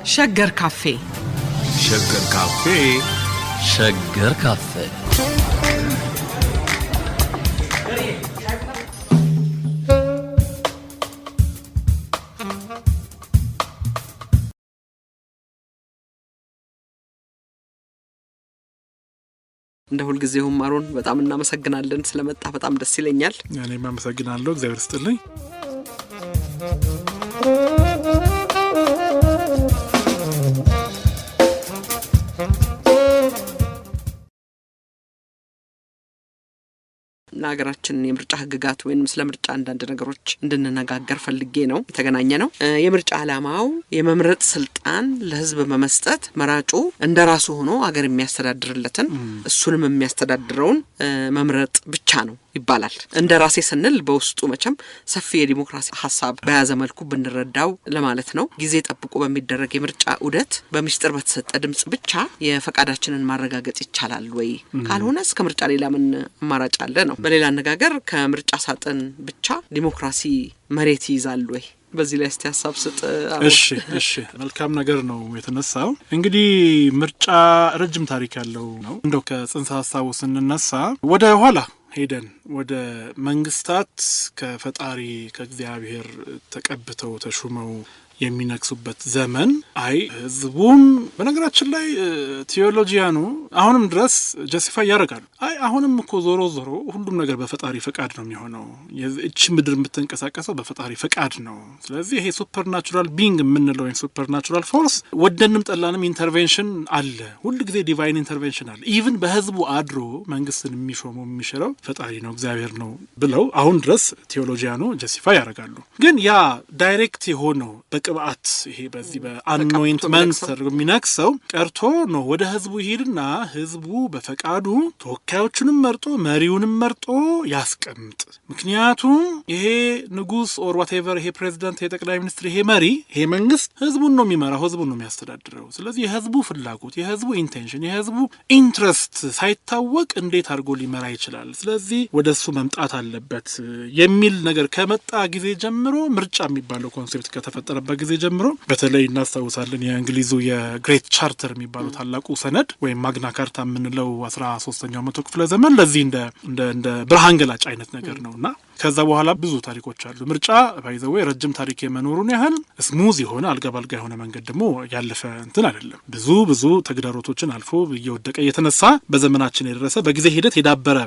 ሸገር ካፌ ሸገር ካፌ ሸገር ካፌ እንደ ሁሉ ጊዜው ማሩን በጣም እናመሰግናለን ስለመጣ በጣም ደስ ይለኛል። እኔም አመሰግናለሁ። እግዚአብሔር ይስጥልኝ። ለሀገራችን የምርጫ ህግጋት ወይንም ስለ ምርጫ አንዳንድ ነገሮች እንድንነጋገር ፈልጌ ነው የተገናኘ ነው። የምርጫ ዓላማው የመምረጥ ስልጣን ለህዝብ በመስጠት መራጩ እንደራሱ ሆኖ ሀገር የሚያስተዳድርለትን እሱንም የሚያስተዳድረውን መምረጥ ብቻ ነው ይባላል። እንደራሴ ስንል በውስጡ መቼም ሰፊ የዲሞክራሲ ሐሳብ በያዘ መልኩ ብንረዳው ለማለት ነው። ጊዜ ጠብቆ በሚደረግ የምርጫ ዑደት በሚስጥር በተሰጠ ድምጽ ብቻ የፈቃዳችንን ማረጋገጥ ይቻላል ወይ? ካልሆነ እስከ ምርጫ ሌላ ምን አማራጭ አለ ነው። በሌላ አነጋገር ከምርጫ ሳጥን ብቻ ዲሞክራሲ መሬት ይይዛል ወይ? በዚህ ላይ ሐሳብ ስጥ። እሺ መልካም ነገር ነው የተነሳው። እንግዲህ ምርጫ ረጅም ታሪክ ያለው ነው። እንደው ከጽንሰ ሐሳቡ ስንነሳ ወደ ኋላ ሄደን ወደ መንግስታት ከፈጣሪ ከእግዚአብሔር ተቀብተው ተሹመው የሚነክሱበት ዘመን ህዝቡም በነገራችን ላይ ቴዎሎጂያኑ አሁንም ድረስ ጀስቲፋይ ያደርጋሉ። አሁንም እኮ ዞሮ ሁሉም ነገር በፈጣሪ ፈቃድ ነው የሚሆነው። እቺ ምድር የምትንቀሳቀሰው በፈጣሪ ፈቃድ ነው። ስለዚህ ይሄ ሱፐርናቹራል ቢንግ የምንለው ሱፐርናቹራል ፎርስ ወደንም ጠላንም ኢንተርቬንሽን አለ። ሁሉ ጊዜ ዲቫይን ኢንተርቬንሽን አለ። ኢቭን በህዝቡ አድሮ መንግስትን የሚሾመው የሚሽረው ፈጣሪ ነው እግዚአብሔር ነው ብለው አሁን ድረስ ቴዎሎጂያኑ ጀስቲፋይ ያደርጋሉ። ግን ያ ዳይሬክት የሆነው ቅብአት ይሄ በዚህ በአኖይንትመንት የሚነክሰው ቀርቶ ነው ወደ ህዝቡ ይሄድና ህዝቡ በፈቃዱ ተወካዮቹንም መርጦ መሪውንም መርጦ ያስቀምጥ። ምክንያቱም ይሄ ንጉስ ኦር ዋትኤቨር ይሄ ፕሬዚዳንት ይሄ ጠቅላይ ሚኒስትር ይሄ መሪ ይሄ መንግስት ህዝቡን ነው የሚመራው፣ ህዝቡን ነው የሚያስተዳድረው። ስለዚህ የህዝቡ ፍላጎት የህዝቡ ኢንቴንሽን የህዝቡ ኢንትረስት ሳይታወቅ እንዴት አድርጎ ሊመራ ይችላል? ስለዚህ ወደሱ መምጣት አለበት የሚል ነገር ከመጣ ጊዜ ጀምሮ ምርጫ የሚባለው ኮንሴፕት ከተፈጠረበት ጊዜ ጀምሮ በተለይ እናስታውሳለን የእንግሊዙ የግሬት ቻርተር የሚባለው ታላቁ ሰነድ ወይም ማግና ካርታ የምንለው 13ኛው መቶ ክፍለ ዘመን ለዚህ እንደ ብርሃን ገላጭ አይነት ነገር ነውና ከዛ በኋላ ብዙ ታሪኮች አሉ። ምርጫ ባይዘው ረጅም ታሪክ የመኖሩን ያህል ስሙዝ የሆነ አልጋ ባልጋ የሆነ መንገድ ደግሞ ያለፈ እንትን አይደለም። ብዙ ተግዳሮቶችን አልፎ እየወደቀ እየተነሳ በዘመናችን የደረሰ በጊዜ ሂደት የዳበረ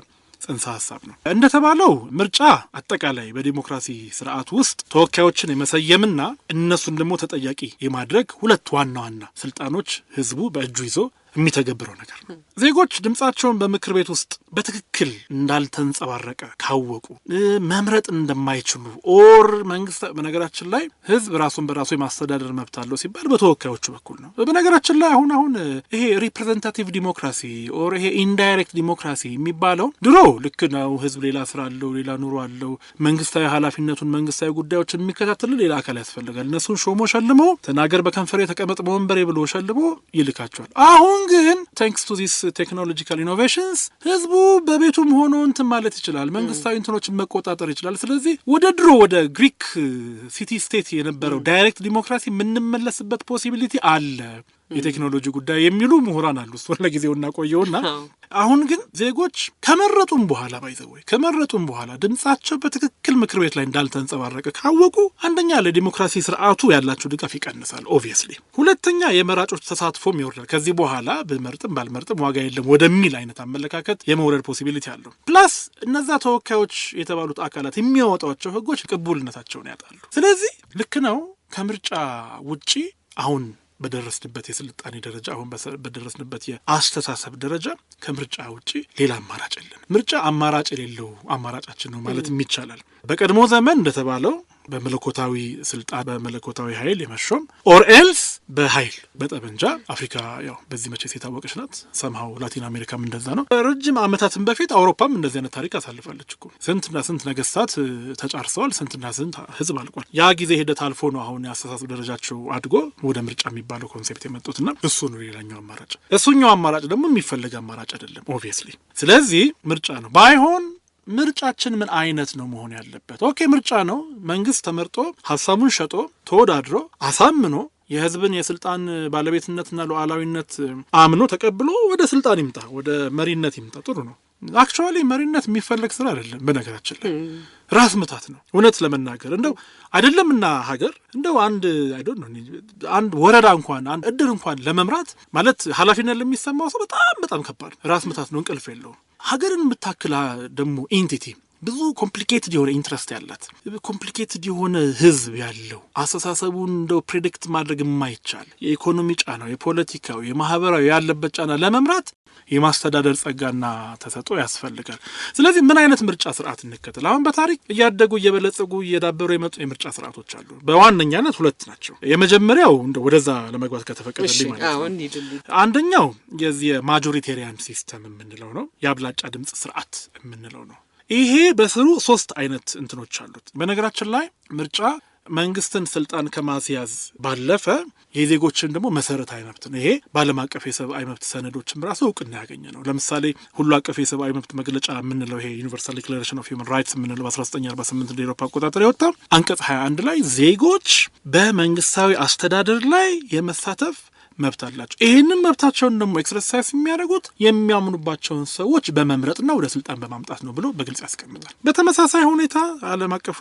ጽንሰ ሐሳብ ነው። እንደተባለው ምርጫ አጠቃላይ በዲሞክራሲ ስርዓት ውስጥ ተወካዮችን የመሰየምና እነሱን ደግሞ ተጠያቂ የማድረግ ሁለት ዋና ስልጣኖች ህዝቡ በእጁ ይዞ የሚተገብረው ነገር ነው። ዜጎች ድምጻቸውን በምክር ቤት ውስጥ በትክክል እንዳልተንጸባረቀ ካወቁ መምረጥ እንደማይችሉ ኦር መንግስት በነገራችን ላይ ህዝብ ራሱን በራሱ የማስተዳደር መብት አለው ሲባል በተወካዮቹ በኩል ነው። በነገራችን ላይ አሁን ይሄ ሪፕሬዘንታቲቭ ዲሞክራሲ ኦር ይሄ ኢንዳይሬክት ዲሞክራሲ የሚባለው ድሮ ልክ ነው። ህዝብ ሌላ ስራ አለው፣ ሌላ ኑሮ አለው። መንግስታዊ ኃላፊነቱን መንግስታዊ ጉዳዮችን የሚከታተል ሌላ አካል ያስፈልጋል። እነሱን ሾሞ ሸልሞ ተናገር በከንፈሬ ተቀመጥ በወንበሬ ብሎ ሸልሞ ይልካቸዋል። አሁን ግን ታንክስ ቱ ዚስ ቴክኖሎጂካል ኢኖቬሽንስ ህዝቡ በቤቱም ሆኖ እንትን ማለት ይችላል። መንግስታዊ እንትኖችን መቆጣጠር ይችላል። ስለዚህ ወደ ድሮ ወደ ግሪክ ሲቲ ስቴት የነበረው ዳይሬክት ዲሞክራሲ የምንመለስበት ፖሲቢሊቲ አለ። የቴክኖሎጂ ጉዳይ የሚሉ ምሁራን አሉ። እሱ ለጊዜው እናቆየውና አሁን ግን ዜጎች ከመረጡም በኋላ ድምጻቸው በትክክል ምክር ቤት ላይ እንዳልተንጸባረቀ ካወቁ አንደኛ ለዲሞክራሲ ስርዓቱ ያላቸው ድጋፍ ይቀንሳል ኦብቪየስሊ። ሁለተኛ የመራጮች ተሳትፎም ይወርዳል። ከዚህ በኋላ በመርጥም ባልመርጥም ዋጋ የለም ወደሚል አይነት አመለካከት የመውረድ ፖሲቢሊቲ አለው። ፕላስ እነዛ ተወካዮች የተባሉት አካላት የሚያወጣቸው ህጎች ቅቡልነታቸውን ያጣሉ። ስለዚህ ልክ ነው ከምርጫ ውጪ አሁን በደረስንበት የስልጣኔ ደረጃ አሁን በደረስንበት የአስተሳሰብ ደረጃ ከምርጫ ውጪ ሌላ አማራጭ የለም። ምርጫ አማራጭ የሌለው አማራጫችን ነው ማለት ይቻላል። በቀድሞ ዘመን እንደተባለው በመለኮታዊ ስልጣን በመለኮታዊ ኃይል የመሾም ኦር ኤልስ በኃይል በጠበንጃ አፍሪካ ያው በዚህ መቼ የታወቀች ናት። ሰምሃው ላቲን አሜሪካም እንደዛ ነው። ረጅም ዓመታትን በፊት አውሮፓም እንደዚህ አይነት ታሪክ አሳልፋለች እኮ። ስንትና ስንት ነገስታት ተጫርሰዋል፣ ስንትና ስንት ህዝብ አልቋል። ያ ጊዜ ሂደት አልፎ ነው አሁን ያስተሳሰብ ደረጃቸው አድጎ ወደ ምርጫ የሚባለው ኮንሴፕት የመጡትና እሱ ነው ሌላኛው አማራጭ። እሱኛው አማራጭ ደግሞ የሚፈልግ አማራጭ አይደለም ኦብቪየስሊ። ስለዚህ ምርጫ ነው ባይሆን ምርጫችን ምን አይነት ነው መሆን ያለበት? ኦኬ ምርጫ ነው፣ መንግስት ተመርጦ ሀሳቡን ሸጦ ተወዳድሮ አሳምኖ የህዝብን የስልጣን ባለቤትነትና ሉዓላዊነት አምኖ ተቀብሎ ወደ ስልጣን ይምጣ፣ ወደ መሪነት ይምጣ። ጥሩ ነው። አክቹዋሊ መሪነት የሚፈለግ ስራ አይደለም። በነገራችን ላይ ራስ ምታት ነው። እውነት ለመናገር እንደው አይደለምና ሀገር እንደው አንድ ወረዳ እንኳን አንድ እድር እንኳን ለመምራት ማለት ኃላፊነት ለሚሰማው ሰው በጣም ከባድ ራስ ምታት ነው። እንቅልፍ የለውም። ሀገርን የምታክል ደግሞ ኢንቲቲ ብዙ ኮምፕሊኬትድ የሆነ ኢንትረስት ያላት ኮምፕሊኬትድ የሆነ ህዝብ ያለው አስተሳሰቡን እንደው ፕሬዲክት ማድረግ የማይቻል የኢኮኖሚ ጫናው፣ የፖለቲካው፣ የማህበራዊ ያለበት ጫና ለመምራት የማስተዳደር ጸጋና ተሰጥኦ ያስፈልጋል። ስለዚህ ምን አይነት ምርጫ ስርዓት እንከተል? አሁን በታሪክ እያደጉ እየበለጸጉ እየዳበሩ የመጡ የምርጫ ስርዓቶች አሉ። በዋነኛነት ሁለት ናቸው። የመጀመሪያው እንደው ወደዛ ለመግባት ከተፈቀደልኝ ማለት ነው። አንደኛው የዚህ ማጆሪቴሪያን ሲስተም የምንለው ነው። የአብላጫ ድምጽ ስርዓት የምንለው ነው። ይሄ በስሩ 3 አይነት እንትኖች አሉት። በነገራችን ላይ ምርጫ መንግስትን ስልጣን ከማስያዝ ባለፈ የዜጎችን ደግሞ መሰረታዊ መብት ነው። ይሄ በዓለም አቀፍ የሰብአዊ መብት ሰነዶችም ራሱ እውቅና ያገኘ ነው። ለምሳሌ ሁሉ አቀፍ የሰብአዊ መብት መግለጫ የምንለው ይሄ ዩኒቨርሳል ዲክላሬሽን ኦፍ ሂውማን ራይትስ የምንለው በ1948 እንደ አውሮፓ አቆጣጠር የወጣ አንቀጽ 21 ላይ ዜጎች በመንግስታዊ አስተዳደር ላይ የመሳተፍ መብት አላቸው። ይህንን መብታቸውን ደግሞ ኤክሰርሳይዝ የሚያደርጉት የሚያምኑባቸውን ሰዎች በመምረጥና ወደ ስልጣን በማምጣት ነው ብሎ በግልጽ ያስቀምጣል። በተመሳሳይ ሁኔታ ዓለም አቀፉ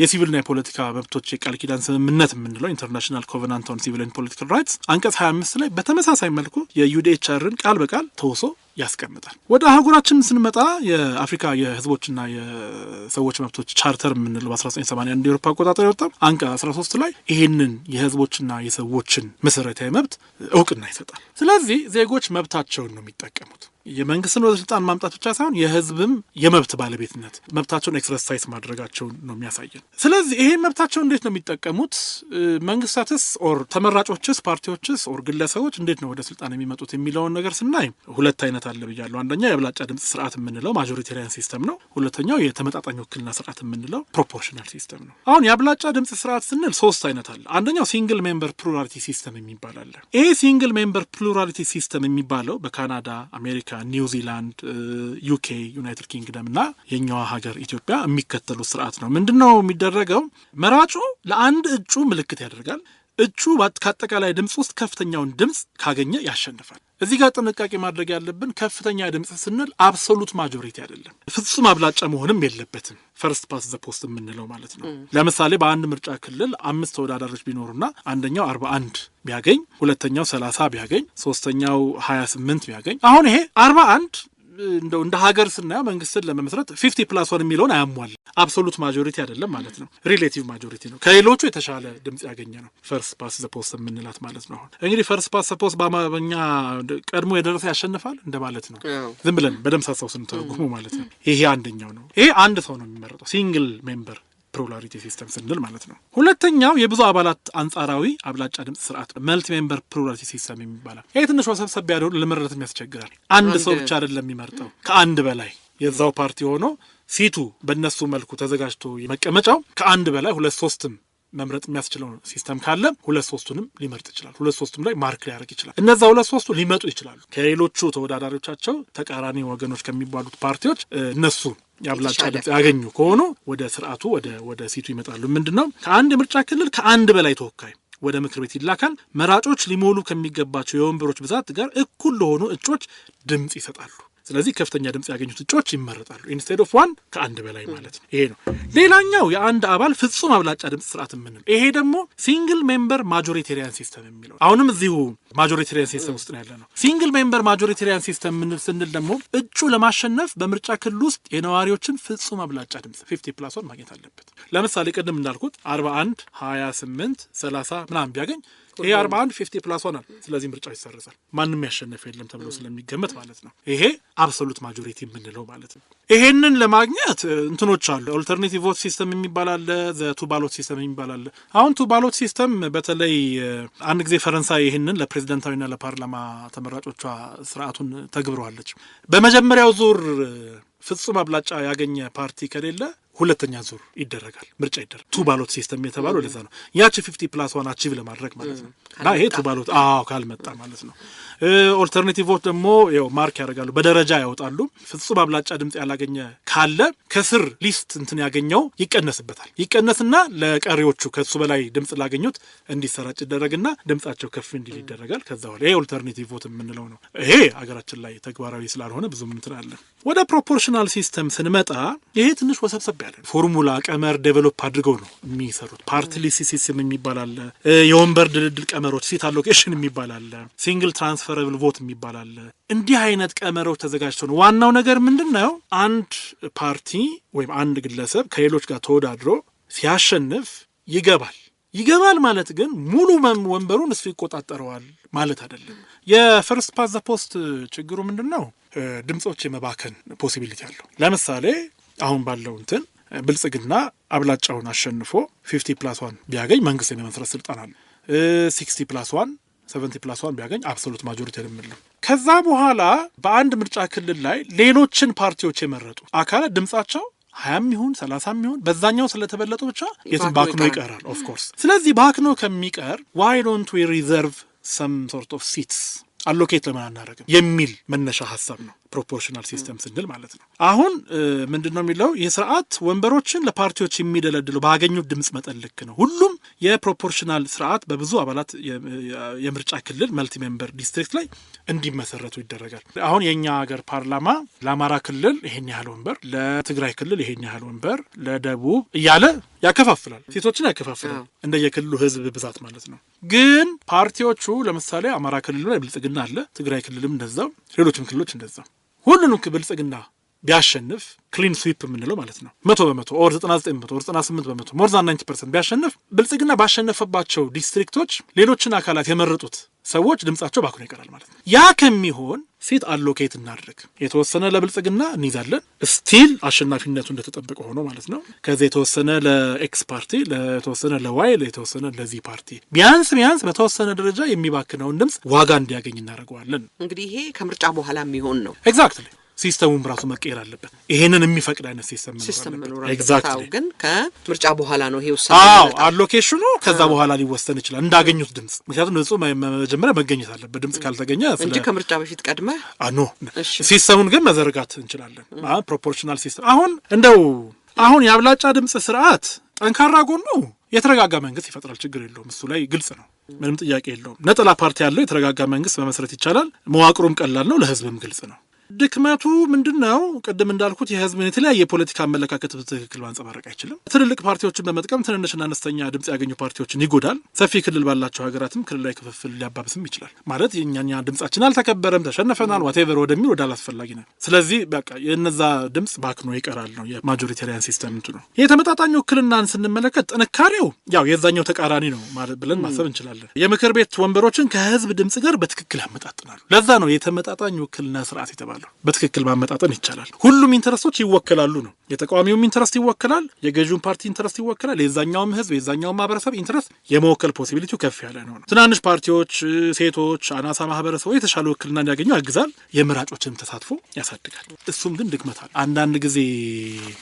የሲቪልና የፖለቲካ መብቶች የቃል ኪዳን ስምምነት የምንለው ኢንተርናሽናል ኮቨናንት ኦን ሲቪል ኤንድ ፖለቲካል ራይትስ አንቀጽ 25 ላይ በተመሳሳይ መልኩ የዩዲኤችአርን ቃል በቃል ተውሶ ያስቀምጣል። ወደ አህጉራችን ስንመጣ የአፍሪካ የህዝቦችና የሰዎች መብቶች ቻርተር የምንለው በ1981 እንደ አውሮፓ አቆጣጠር የወጣ አንቀጽ 13 ላይ ይህንን የህዝቦችና የሰዎችን መሰረታዊ መብት እውቅና ይሰጣል። ስለዚህ ዜጎች መብታቸውን ነው የሚጠቀሙት። የመንግስትን ወደ ስልጣን ማምጣት ብቻ ሳይሆን የህዝብም የመብት ባለቤትነት መብታቸውን ኤክሰርሳይዝ ማድረጋቸውን ነው የሚያሳየን። ስለዚህ ይሄን መብታቸውን እንዴት ነው የሚጠቀሙት? መንግስታትስ ኦር ተመራጮችስ፣ ፓርቲዎችስ ኦር ግለሰቦች እንዴት ነው ወደ ስልጣን የሚመጡት የሚለውን ነገር ስናይ ሁለት አይነት አለ ብያለሁ። አንደኛው የአብላጫ ድምጽ ስርዓት የምንለው ማጆሪቴሪያን ሲስተም ነው። ሁለተኛው የተመጣጣኝ ውክልና ስርዓት የምንለው ፕሮፖርሽናል ሲስተም ነው። አሁን የአብላጫ ድምጽ ስርዓት ስንል 3 አይነት አለ። አንደኛው ሲንግል ሜምበር ፕሉራሊቲ ሲስተም የሚባል አለ። ይሄ ሲንግል ሜምበር ፕሉራሊቲ ሲስተም የሚባለው በካናዳ፣ አሜሪካ፣ ኒውዚላንድ፣ ዩኬ፣ ዩናይትድ ኪንግደም እና የኛዋ ሀገር ኢትዮጵያ የሚከተሉት ስርዓት ነው። ምንድነው የሚደረገው? መራጩ ለአንድ እጩ ምልክት ያደርጋል። እጩ ከአጠቃላይ ድምጽ ውስጥ ከፍተኛውን ድምጽ ካገኘ ያሸንፋል። እዚህ ጋር ጥንቃቄ ማድረግ ያለብን ከፍተኛ ድምጽ ስንል አብሶሉት ማጆሪቲ አይደለም። ፍጹም አብላጫ መሆንም የለበትም። ፈርስት ፓስ ዘ ፖስት የምንለው ማለት ነው። ለምሳሌ በአንድ ምርጫ ክልል 5 ተወዳዳሪዎች ቢኖሩና አንደኛው 41 ቢያገኝ፣ ሁለተኛው 30 ቢያገኝ፣ ሶስተኛው 28 ቢያገኝ፣ አሁን ይሄ 41 እንደው እንደ ሀገር ስናየው መንግስትን ለመመስረት 50+1 የሚለውን አያሟል። አብሶሉት ማጆሪቲ አይደለም ማለት ነው። ሪሌቲቭ ማጆሪቲ ነው። ከሌሎቹ የተሻለ ድምጽ ያገኘ ነው ፈርስት ፓስ ዘ ፖስት የምንላት ማለት ነው። አሁን እንግዲህ ፈርስት ፓስ ዘ ፖስት በአማርኛ ቀድሞ የደረሰ ያሸንፋል እንደማለት ነው። ዝም ብለን በደምሳሳው ስንተረጉሙ ማለት ነው። ይሄ አንደኛው ነው። ይሄ አንድ ሰው ነው የሚመረጠው ሲንግል ሜምበር ፕሉራሊቲ ሲስተም ስንል ማለት ነው። ሁለተኛው የብዙ አባላት አንጻራዊ አብላጫ ድምጽ ስርዓት መልቲ ሜምበር ፕሉራሊቲ ሲስተም የሚባለው። ይሄ ትንሽ ወሰብሰብ ያለው ለመረዳት ያስቸግራል። አንድ ሰው ብቻ አይደለም የሚመርጠው፣ ከአንድ በላይ የዛው ፓርቲ ሆኖ ሲቱ በእነሱ መልኩ ተዘጋጅቶ መቀመጫው ከአንድ በላይ 2-3 መምረጥ የሚያስችለው ሲስተም ካለ 2-3ቱንም ሊመርጥ ይችላል። 2-3ቱም ላይ ማርክ ሊያደርግ ይችላል። እነዛ 2-3ቱ ሊመጡ ይችላሉ ከሌሎቹ ተወዳዳሪዎቻቸው ተቃራኒ ወገኖች ከሚባሉት ፓርቲዎች እነሱ የአብላጫ ድምጽ ያገኙ ከሆኑ ወደ ስርዓቱ ወደ ሲቱ ይመጣሉ። ምንድነው? ከአንድ የምርጫ ክልል ከአንድ በላይ ተወካይ ወደ ምክር ቤት ይላካል። መራጮች ሊሞሉ ከሚገባቸው የወንበሮች ብዛት ጋር እኩል ለሆኑ እጮች ድምጽ ይሰጣሉ። ስለዚህ ከፍተኛ ድምጽ ያገኙት እጮች ይመረጣሉ። ኢንስቴድ ኦፍ 1 ከአንድ በላይ ማለት ነው። ይሄ ነው። ሌላኛው የአንድ አባል ፍጹም አብላጫ ድምጽ ስርዓት የምንለው ይሄ ደግሞ ሲንግል ሜምበር ማጆሪቴሪያን ሲስተም የሚለው አሁንም እዚሁ ማጆሪቴሪያን ሲስተም ውስጥ ነው ያለ ነው። ሲንግል ሜምበር ማጆሪቴሪያን ሲስተም ስንል ደግሞ እጩ ለማሸነፍ በምርጫ ክልል ውስጥ የነዋሪዎችን ፍጹም አብላጫ ድምጽ 50+1 ማግኘት አለበት። ለምሳሌ ቅድም እንዳልኩት 41 28 30 ምናምን ቢያገኝ ይሄ 41 50+1 አለ። ስለዚህ ምርጫው ይሰረዛል። ማንም ያሸነፈ የለም ተብሎ ስለሚገመት ማለት ነው። ይሄ አብሶሉት ማጆሪቲ የምንለው ማለት ነው። ይሄንን ለማግኘት እንትኖች አሉ። ኦልተርኔቲቭ ቮት ሲስተም የሚባል አለ፣ ዘ ቱ ባሎት ሲስተም የሚባል አለ። አሁን ቱ ባሎት ሲስተም በተለይ አንድ ጊዜ ፈረንሳይ ይሄንን ለፕሬዝዳንታዊና ለፓርላማ ተመራጮቿ ስርዓቱን ተግብረዋለች። በመጀመሪያው ዙር ፍጹም አብላጫ ያገኘ ፓርቲ ከሌለ ሁለተኛ ዙር ይደረጋል፣ ምርጫ ይደረጋል። ቱ ባሎት ሲስተም የተባለው ለዛ ነው። ያቺ 50+1 አቺቭ ለማድረግ ማለት ነው። እና ይሄ ቱ ባሎት ካልመጣ ማለት ነው። ኦልተርኔቲቭ ቮት ደግሞ ያው ማርክ ያደርጋሉ፣ በደረጃ ያወጣሉ። ፍጹም አብላጫ ድምጽ ያላገኘ ካለ ከስር ሊስት እንትን ያገኘው ይቀነስበታል። ይቀነስና ለቀሪዎቹ ከሱ በላይ ድምጽ ላገኙት እንዲሰራጭ ይደረግና ድምጻቸው ከፍ እንዲል ይደረጋል። ከዛ በኋላ ይሄ ኦልተርኔቲቭ ቮት የምንለው ነው። ይሄ አገራችን ላይ ተግባራዊ ስላልሆነ ብዙም እንትን አለ። ወደ ፕሮፖርሽናል ሲስተም ስንመጣ ይሄ ትንሽ ወሰብሰብ ያለ ፎርሙላ ቀመር ዴቨሎፕ አድርገው ነው የሚሰሩት። ፓርቲ ሊስት ሲስተም የሚባል አለ፣ የወንበር ድልድል ቀመሮች ሲት አሎኬሽን የሚባል አለ፣ ሲንግል ትራንስፈረብል ቮት የሚባል አለ። እንዲህ አይነት ቀመሮች ተዘጋጅተው ነው። ዋናው ነገር ምንድነው? አንድ ፓርቲ ወይም አንድ ግለሰብ ከሌሎች ጋር ተወዳድሮ ሲያሸንፍ ይገባል ማለት ግን ሙሉ ወንበሩን እሱ ይቆጣጠረዋል ማለት አይደለም። የፈርስት ፓስ ዘ ፖስት ችግሩ ምንድነው? ድምጾች የመባከን ፖሲቢሊቲ አለው። ለምሳሌ አሁን ባለው እንትን ብልጽግና አብላጫውን አሸንፎ 50+1 ቢያገኝ መንግስት የመመስረት ስልጣን አለ። 60+1 70+1 ቢያገኝ አብሶሉት ማጆሪቲ አይደለም። ከዛ በኋላ በአንድ ምርጫ ክልል ላይ ሌሎችን ፓርቲዎች የመረጡ አካላት ድምጻቸው 20 ይሁን 30 ይሁን በዛኛው ስለተበለጡ ብቻ የትም ባክኖ ይቀራል። ኦፍ ኮርስ ስለዚህ ባክኖ ከሚቀር why don't we reserve some sort of seats አሎኬት ለምን አናረግም የሚል መነሻ ሐሳብ ነው ፕሮፖርሽናል ሲስተም ስንል ማለት ነው። አሁን ምንድነው የሚለው ይህ ስርዓት ወንበሮችን ለፓርቲዎች የሚደለድለው ባገኙት ድምጽ መጠን ልክ ነው። ሁሉም የፕሮፖርሽናል ስርዓት በብዙ አባላት የምርጫ ክልል መልቲ ሜምበር ዲስትሪክት ላይ እንዲመሰረቱ ይደረጋል። አሁን የኛ ሀገር ፓርላማ ለአማራ ክልል ይሄን ያህል ወንበር፣ ለትግራይ ክልል ይሄን ያህል ወንበር፣ ለደቡብ እያለ ያከፋፍላል፣ ሴቶችን ያከፋፍላል እንደየክልሉ ህዝብ ብዛት ማለት ነው። ግን ፓርቲዎቹ ለምሳሌ አማራ ክልል ላይ ብልጽግና አለ፣ ትግራይ ክልልም እንደዛው፣ ሌሎችም ክልሎች እንደዛው ሁሉንም ብልጽግና ቢያሸንፍ ክሊን ስዊፕ የምንለው ማለት ነው 100% ኦር 99% ኦር 98% ሞር ዛን 90% ቢያሸንፍ ብልጽግና ባሸነፈባቸው ዲስትሪክቶች ሌሎችን አካላት የመረጡት ሰዎች ድምጻቸው ባክኖ ይቀራል ማለት ነው። ያ ከሚሆን ሲት አሎኬት እናድርግ፣ የተወሰነ ለብልጽግና እንይዛለን፣ ስቲል አሸናፊነቱ እንደተጠበቀ ሆኖ ማለት ነው። ከዚህ የተወሰነ ለኤክስ ፓርቲ፣ ለተወሰነ ለዋይ፣ ለተወሰነ ለዚህ ፓርቲ ቢያንስ በተወሰነ ደረጃ የሚባክነውን ድምጽ ዋጋ እንዲያገኝ እናደርገዋለን። እንግዲህ ይሄ ከምርጫ በኋላ የሚሆን ነው። ኤግዛክትሊ ሲስተሙም ራሱ መቀየር አለበት። ይሄንን የሚፈቅድ አይነት ሲስተም ነው። ኤግዛክትሊ ግን ከምርጫ በኋላ ነው ይሄ ውሳኔ። አሎኬሽኑ ከዛ በኋላ ሊወሰን ይችላል እንዳገኙት ድምጽ። ምክንያቱም ንጹህ መጀመሪያ መገኘት አለበት ድምጽ ካልተገኘ እንጂ ከምርጫ በፊት ቀድመ ሲስተሙን ግን መዘርጋት እንችላለን። ፕሮፖርሽናል ሲስተም አሁን የአብላጫ ድምጽ ስርዓት ጠንካራ ጎኑ የተረጋጋ መንግስት ይፈጥራል። ችግር የለውም፣ እሱ ላይ ግልጽ ነው፣ ምንም ጥያቄ የለውም። ነጠላ ፓርቲ ያለው የተረጋጋ መንግስት መመስረት ይቻላል። መዋቅሩም ቀላል ነው፣ ለህዝብም ግልጽ ነው። ድክመቱ ምንድነው? ቅድም እንዳልኩት የህዝብን የተለያየ የፖለቲካ አመለካከት በትክክል ማንጸባረቅ አይችልም። ትልልቅ ፓርቲዎችን በመጥቀም ትንንሽና አነስተኛ ድምጽ ያገኙ ፓርቲዎችን ይጎዳል። ሰፊ ክልል ባላቸው ሀገራትም ክልላዊ ክፍፍል ሊያባብስም ይችላል። ማለት የኛኛ ድምጻችን አልተከበረም፣ ተሸነፈናል፣ ዋቴቨር ወደሚል ወደ አላስፈላጊ ነው። ስለዚህ በቃ የነዛ ድምጽ ባክኖ ይቀራል ነው የማጆሪታሪያን ሲስተም እንትኑ። የተመጣጣኝ ውክልናን ስንመለከት ጥንካሬው ያው የዛኛው ተቃራኒ ነው ማለት ብለን ማሰብ እንችላለን። የምክር ቤት ወንበሮችን ከህዝብ ድምጽ ጋር በትክክል ያመጣጥናሉ። ለዛ ነው የተመጣጣኝ ውክልና ስርዓት የተባለው። በትክክል ማመጣጠን ይቻላል። ሁሉም ኢንተረስቶች ይወከላሉ ነው። የተቃዋሚውም ኢንተረስት ይወከላል፣ የገዢውን ፓርቲ ኢንተረስት ይወከላል፣ የዛኛውም ህዝብ የዛኛውም ማህበረሰብ ኢንተረስት የመወከል ፖሲቢሊቲው ከፍ ያለ ነው። ትናንሽ ፓርቲዎች፣ ሴቶች፣ አናሳ ማህበረሰቦች የተሻለ ውክልና እንዲያገኙ ያግዛል፣ የምራጮችንም ተሳትፎ ያሳድጋል። እሱም ግን ድክመት አለ። አንዳንድ ጊዜ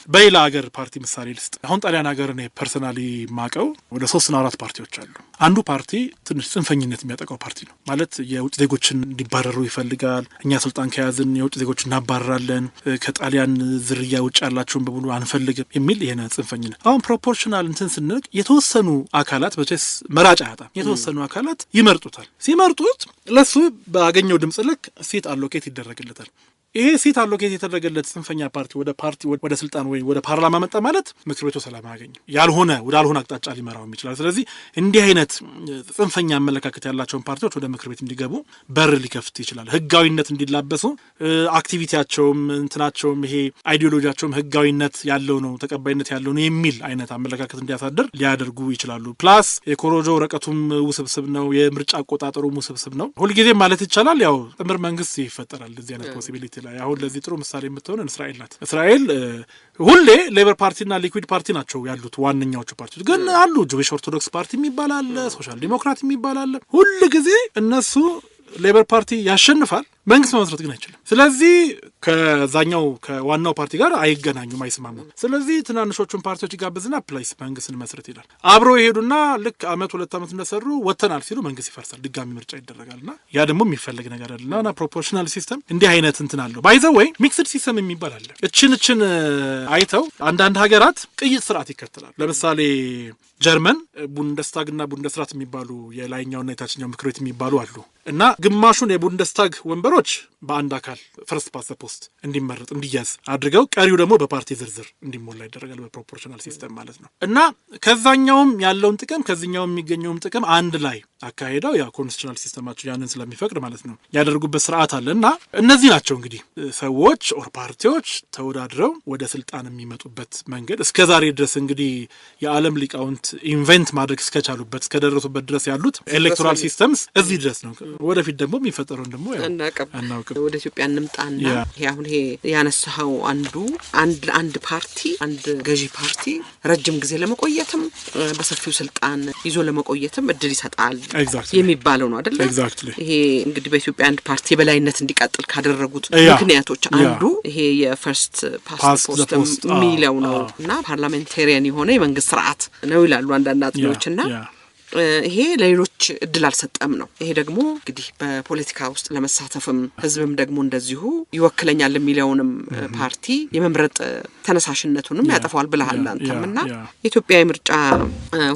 በሌላ ሀገር ፓርቲ ምሳሌ ልስጥ። አሁን ጣሊያን ሀገር እኔ ፐርሰናሊ ማቀው ወደ 3 እና 4 ፓርቲዎች አሉ። አንዱ ፓርቲ ትንሽ ጽንፈኝነት የሚያጠቃው ፓርቲ ነው። ማለት የውጭ ዜጎችን እንዲባረሩ ይፈልጋል። እኛ ስልጣን ከያዝን የውጭ ዜጎች እናባረራለን፣ ከጣሊያን ዝርያ ውጭ ያላቸውን በሙሉ አንፈልግም የሚል ይሄን ጽንፈኝነት። አሁን ፕሮፖርሽናል እንትን ስንል የተወሰኑ አካላት በቸስ መራጭ አያጣም፣ የተወሰኑ አካላት ይመርጡታል። ሲመርጡት ለሱ ባገኘው ድምጽ ልክ ሲት አሎኬት ይደረግለታል። ይሄ ሲት አሎኬት የተደረገለት ጽንፈኛ ፓርቲ ወደ ስልጣን ወይ ወደ ፓርላማ መጣ ማለት ምክር ቤቱ ሰላም አያገኝም፣ ያልሆነ አቅጣጫ ሊመራው ይችላል። ስለዚህ እንዲህ አይነት ጽንፈኛ አመለካከት ያላቸውን ፓርቲዎች ወደ ምክር ቤት እንዲገቡ በር ሊከፍት ይችላል። ህጋዊነት እንዲላበሱ አክቲቪቲያቸውም እንትናቸውም ይሄ አይዲዮሎጂያቸውም ህጋዊነት ያለው ነው፣ ተቀባይነት ያለው ነው የሚል አይነት አመለካከት እንዲያሳድር ሊያደርጉ ይችላሉ። ፕላስ የኮሮጆ ወረቀቱም ውስብስብ ነው፣ የምርጫ አቆጣጠሩም ውስብስብ ነው። ሁልጊዜም ማለት ይቻላል ያው ጥምር መንግስት ይፈጠራል እዚህ አይነት ፖሲቢሊቲ ላይ። አሁን ለዚህ ጥሩ ምሳሌ የምትሆን እስራኤል ናት። እስራኤል ሁሌ ሌበር ፓርቲና ሊኩዊድ ፓርቲ ናቸው ያሉት ዋነኛዎቹ ፓርቲዎች፣ ግን አሉ ጁዊሽ ኦርቶዶክስ ፓርቲ የሚባል አለ፣ ሶሻል ዲሞክራት የሚባል አለ። ሁል ጊዜ እነሱ ሌበር ፓርቲ ያሸንፋል፣ መንግስት መመስረት ግን አይችልም። ስለዚህ ከዛኛው ከዋናው ፓርቲ ጋር አይገናኙም፣ አይስማሙም። ስለዚህ ትናንሾቹን ፓርቲዎች ይጋብዝና ፕሌስ መንግስትን መስረት ይላል። አብሮ ይሄዱና ልክ አመት 2 አመት እንደሰሩ ወተናል ሲሉ መንግስት ይፈርሳል፣ ድጋሚ ምርጫ ይደረጋልና ያ ደግሞ የሚፈልግ ነገር አይደለም። ፕሮፖርሽናል ሲስተም እንዲህ አይነት እንትን አለው። ባይ ዘ ወይ ሚክስድ ሲስተም የሚባል አለ። እችን አይተው አንዳንድ ሀገራት ቅይጥ ስርዓት ይከተላል። ለምሳሌ ጀርመን ቡንደስታግና ቡንደስራት የሚባሉ የላይኛውና የታችኛው ምክር ቤት የሚባሉ አሉ እና ግማሹን የቡንደስታግ ወንበሮች በአንድ አካል ፈርስት ፓስ ዘ ፖስት እንዲመረጥ እንዲያዝ አድርገው ቀሪው ደግሞ በፓርቲ ዝርዝር እንዲሞላ ይደረጋል፣ በፕሮፖርሽናል ሲስተም ማለት ነው። እና ከዛኛውም ያለውን ጥቅም ከዚህኛውም የሚገኘውም ጥቅም አንድ ላይ አካሄደው ያ ኮንስቲቱሽናል ሲስተማቸው ያንን ስለሚፈቅድ ማለት ነው ያደርጉበት ስርዓት አለ። እና እነዚህ ናቸው እንግዲህ ሰዎች ኦር ፓርቲዎች ተወዳድረው ወደ ስልጣን የሚመጡበት መንገድ። እስከዛሬ ድረስ እንግዲህ የዓለም ሊቃውንት ኢንቨንት ማድረግ እስከቻሉበት እስከደረሱበት ድረስ ያሉት ኤሌክቶራል ሲስተምስ እዚህ ድረስ ነው። ወደፊት ደግሞ የሚፈጠረውን ደግሞ አናውቅም። ወደ ኢትዮጵያ እንምጣና ይሄ አሁን ይሄ ያነሳው አንድ ፓርቲ አንድ ገዢ ፓርቲ ረጅም ጊዜ ለመቆየትም በሰፊው ስልጣን ይዞ ለመቆየትም እድል ይሰጣል የሚባለው ነው አይደል? ይሄ እንግዲህ በኢትዮጵያ አንድ ፓርቲ በላይነት እንዲቀጥል ካደረጉት ምክንያቶች አንዱ ይሄ የፈርስት ፓስት ፖስት የሚለው ነው እና ፓርላሜንታሪያን የሆነ የመንግስት ስርዓት ነው ይላሉ አንዳንድ አጥኚዎችና ይሄ ለሌሎች እድል አልሰጠም ነው። ይሄ ደግሞ እንግዲህ በፖለቲካ ውስጥ ለመሳተፍም ህዝብም ደግሞ እንደዚሁ ይወክለኛል የሚለውንም ፓርቲ የመምረጥ ተነሳሽነቱንም ያጠፋዋል ብለሃል አንተምና የኢትዮጵያ የምርጫ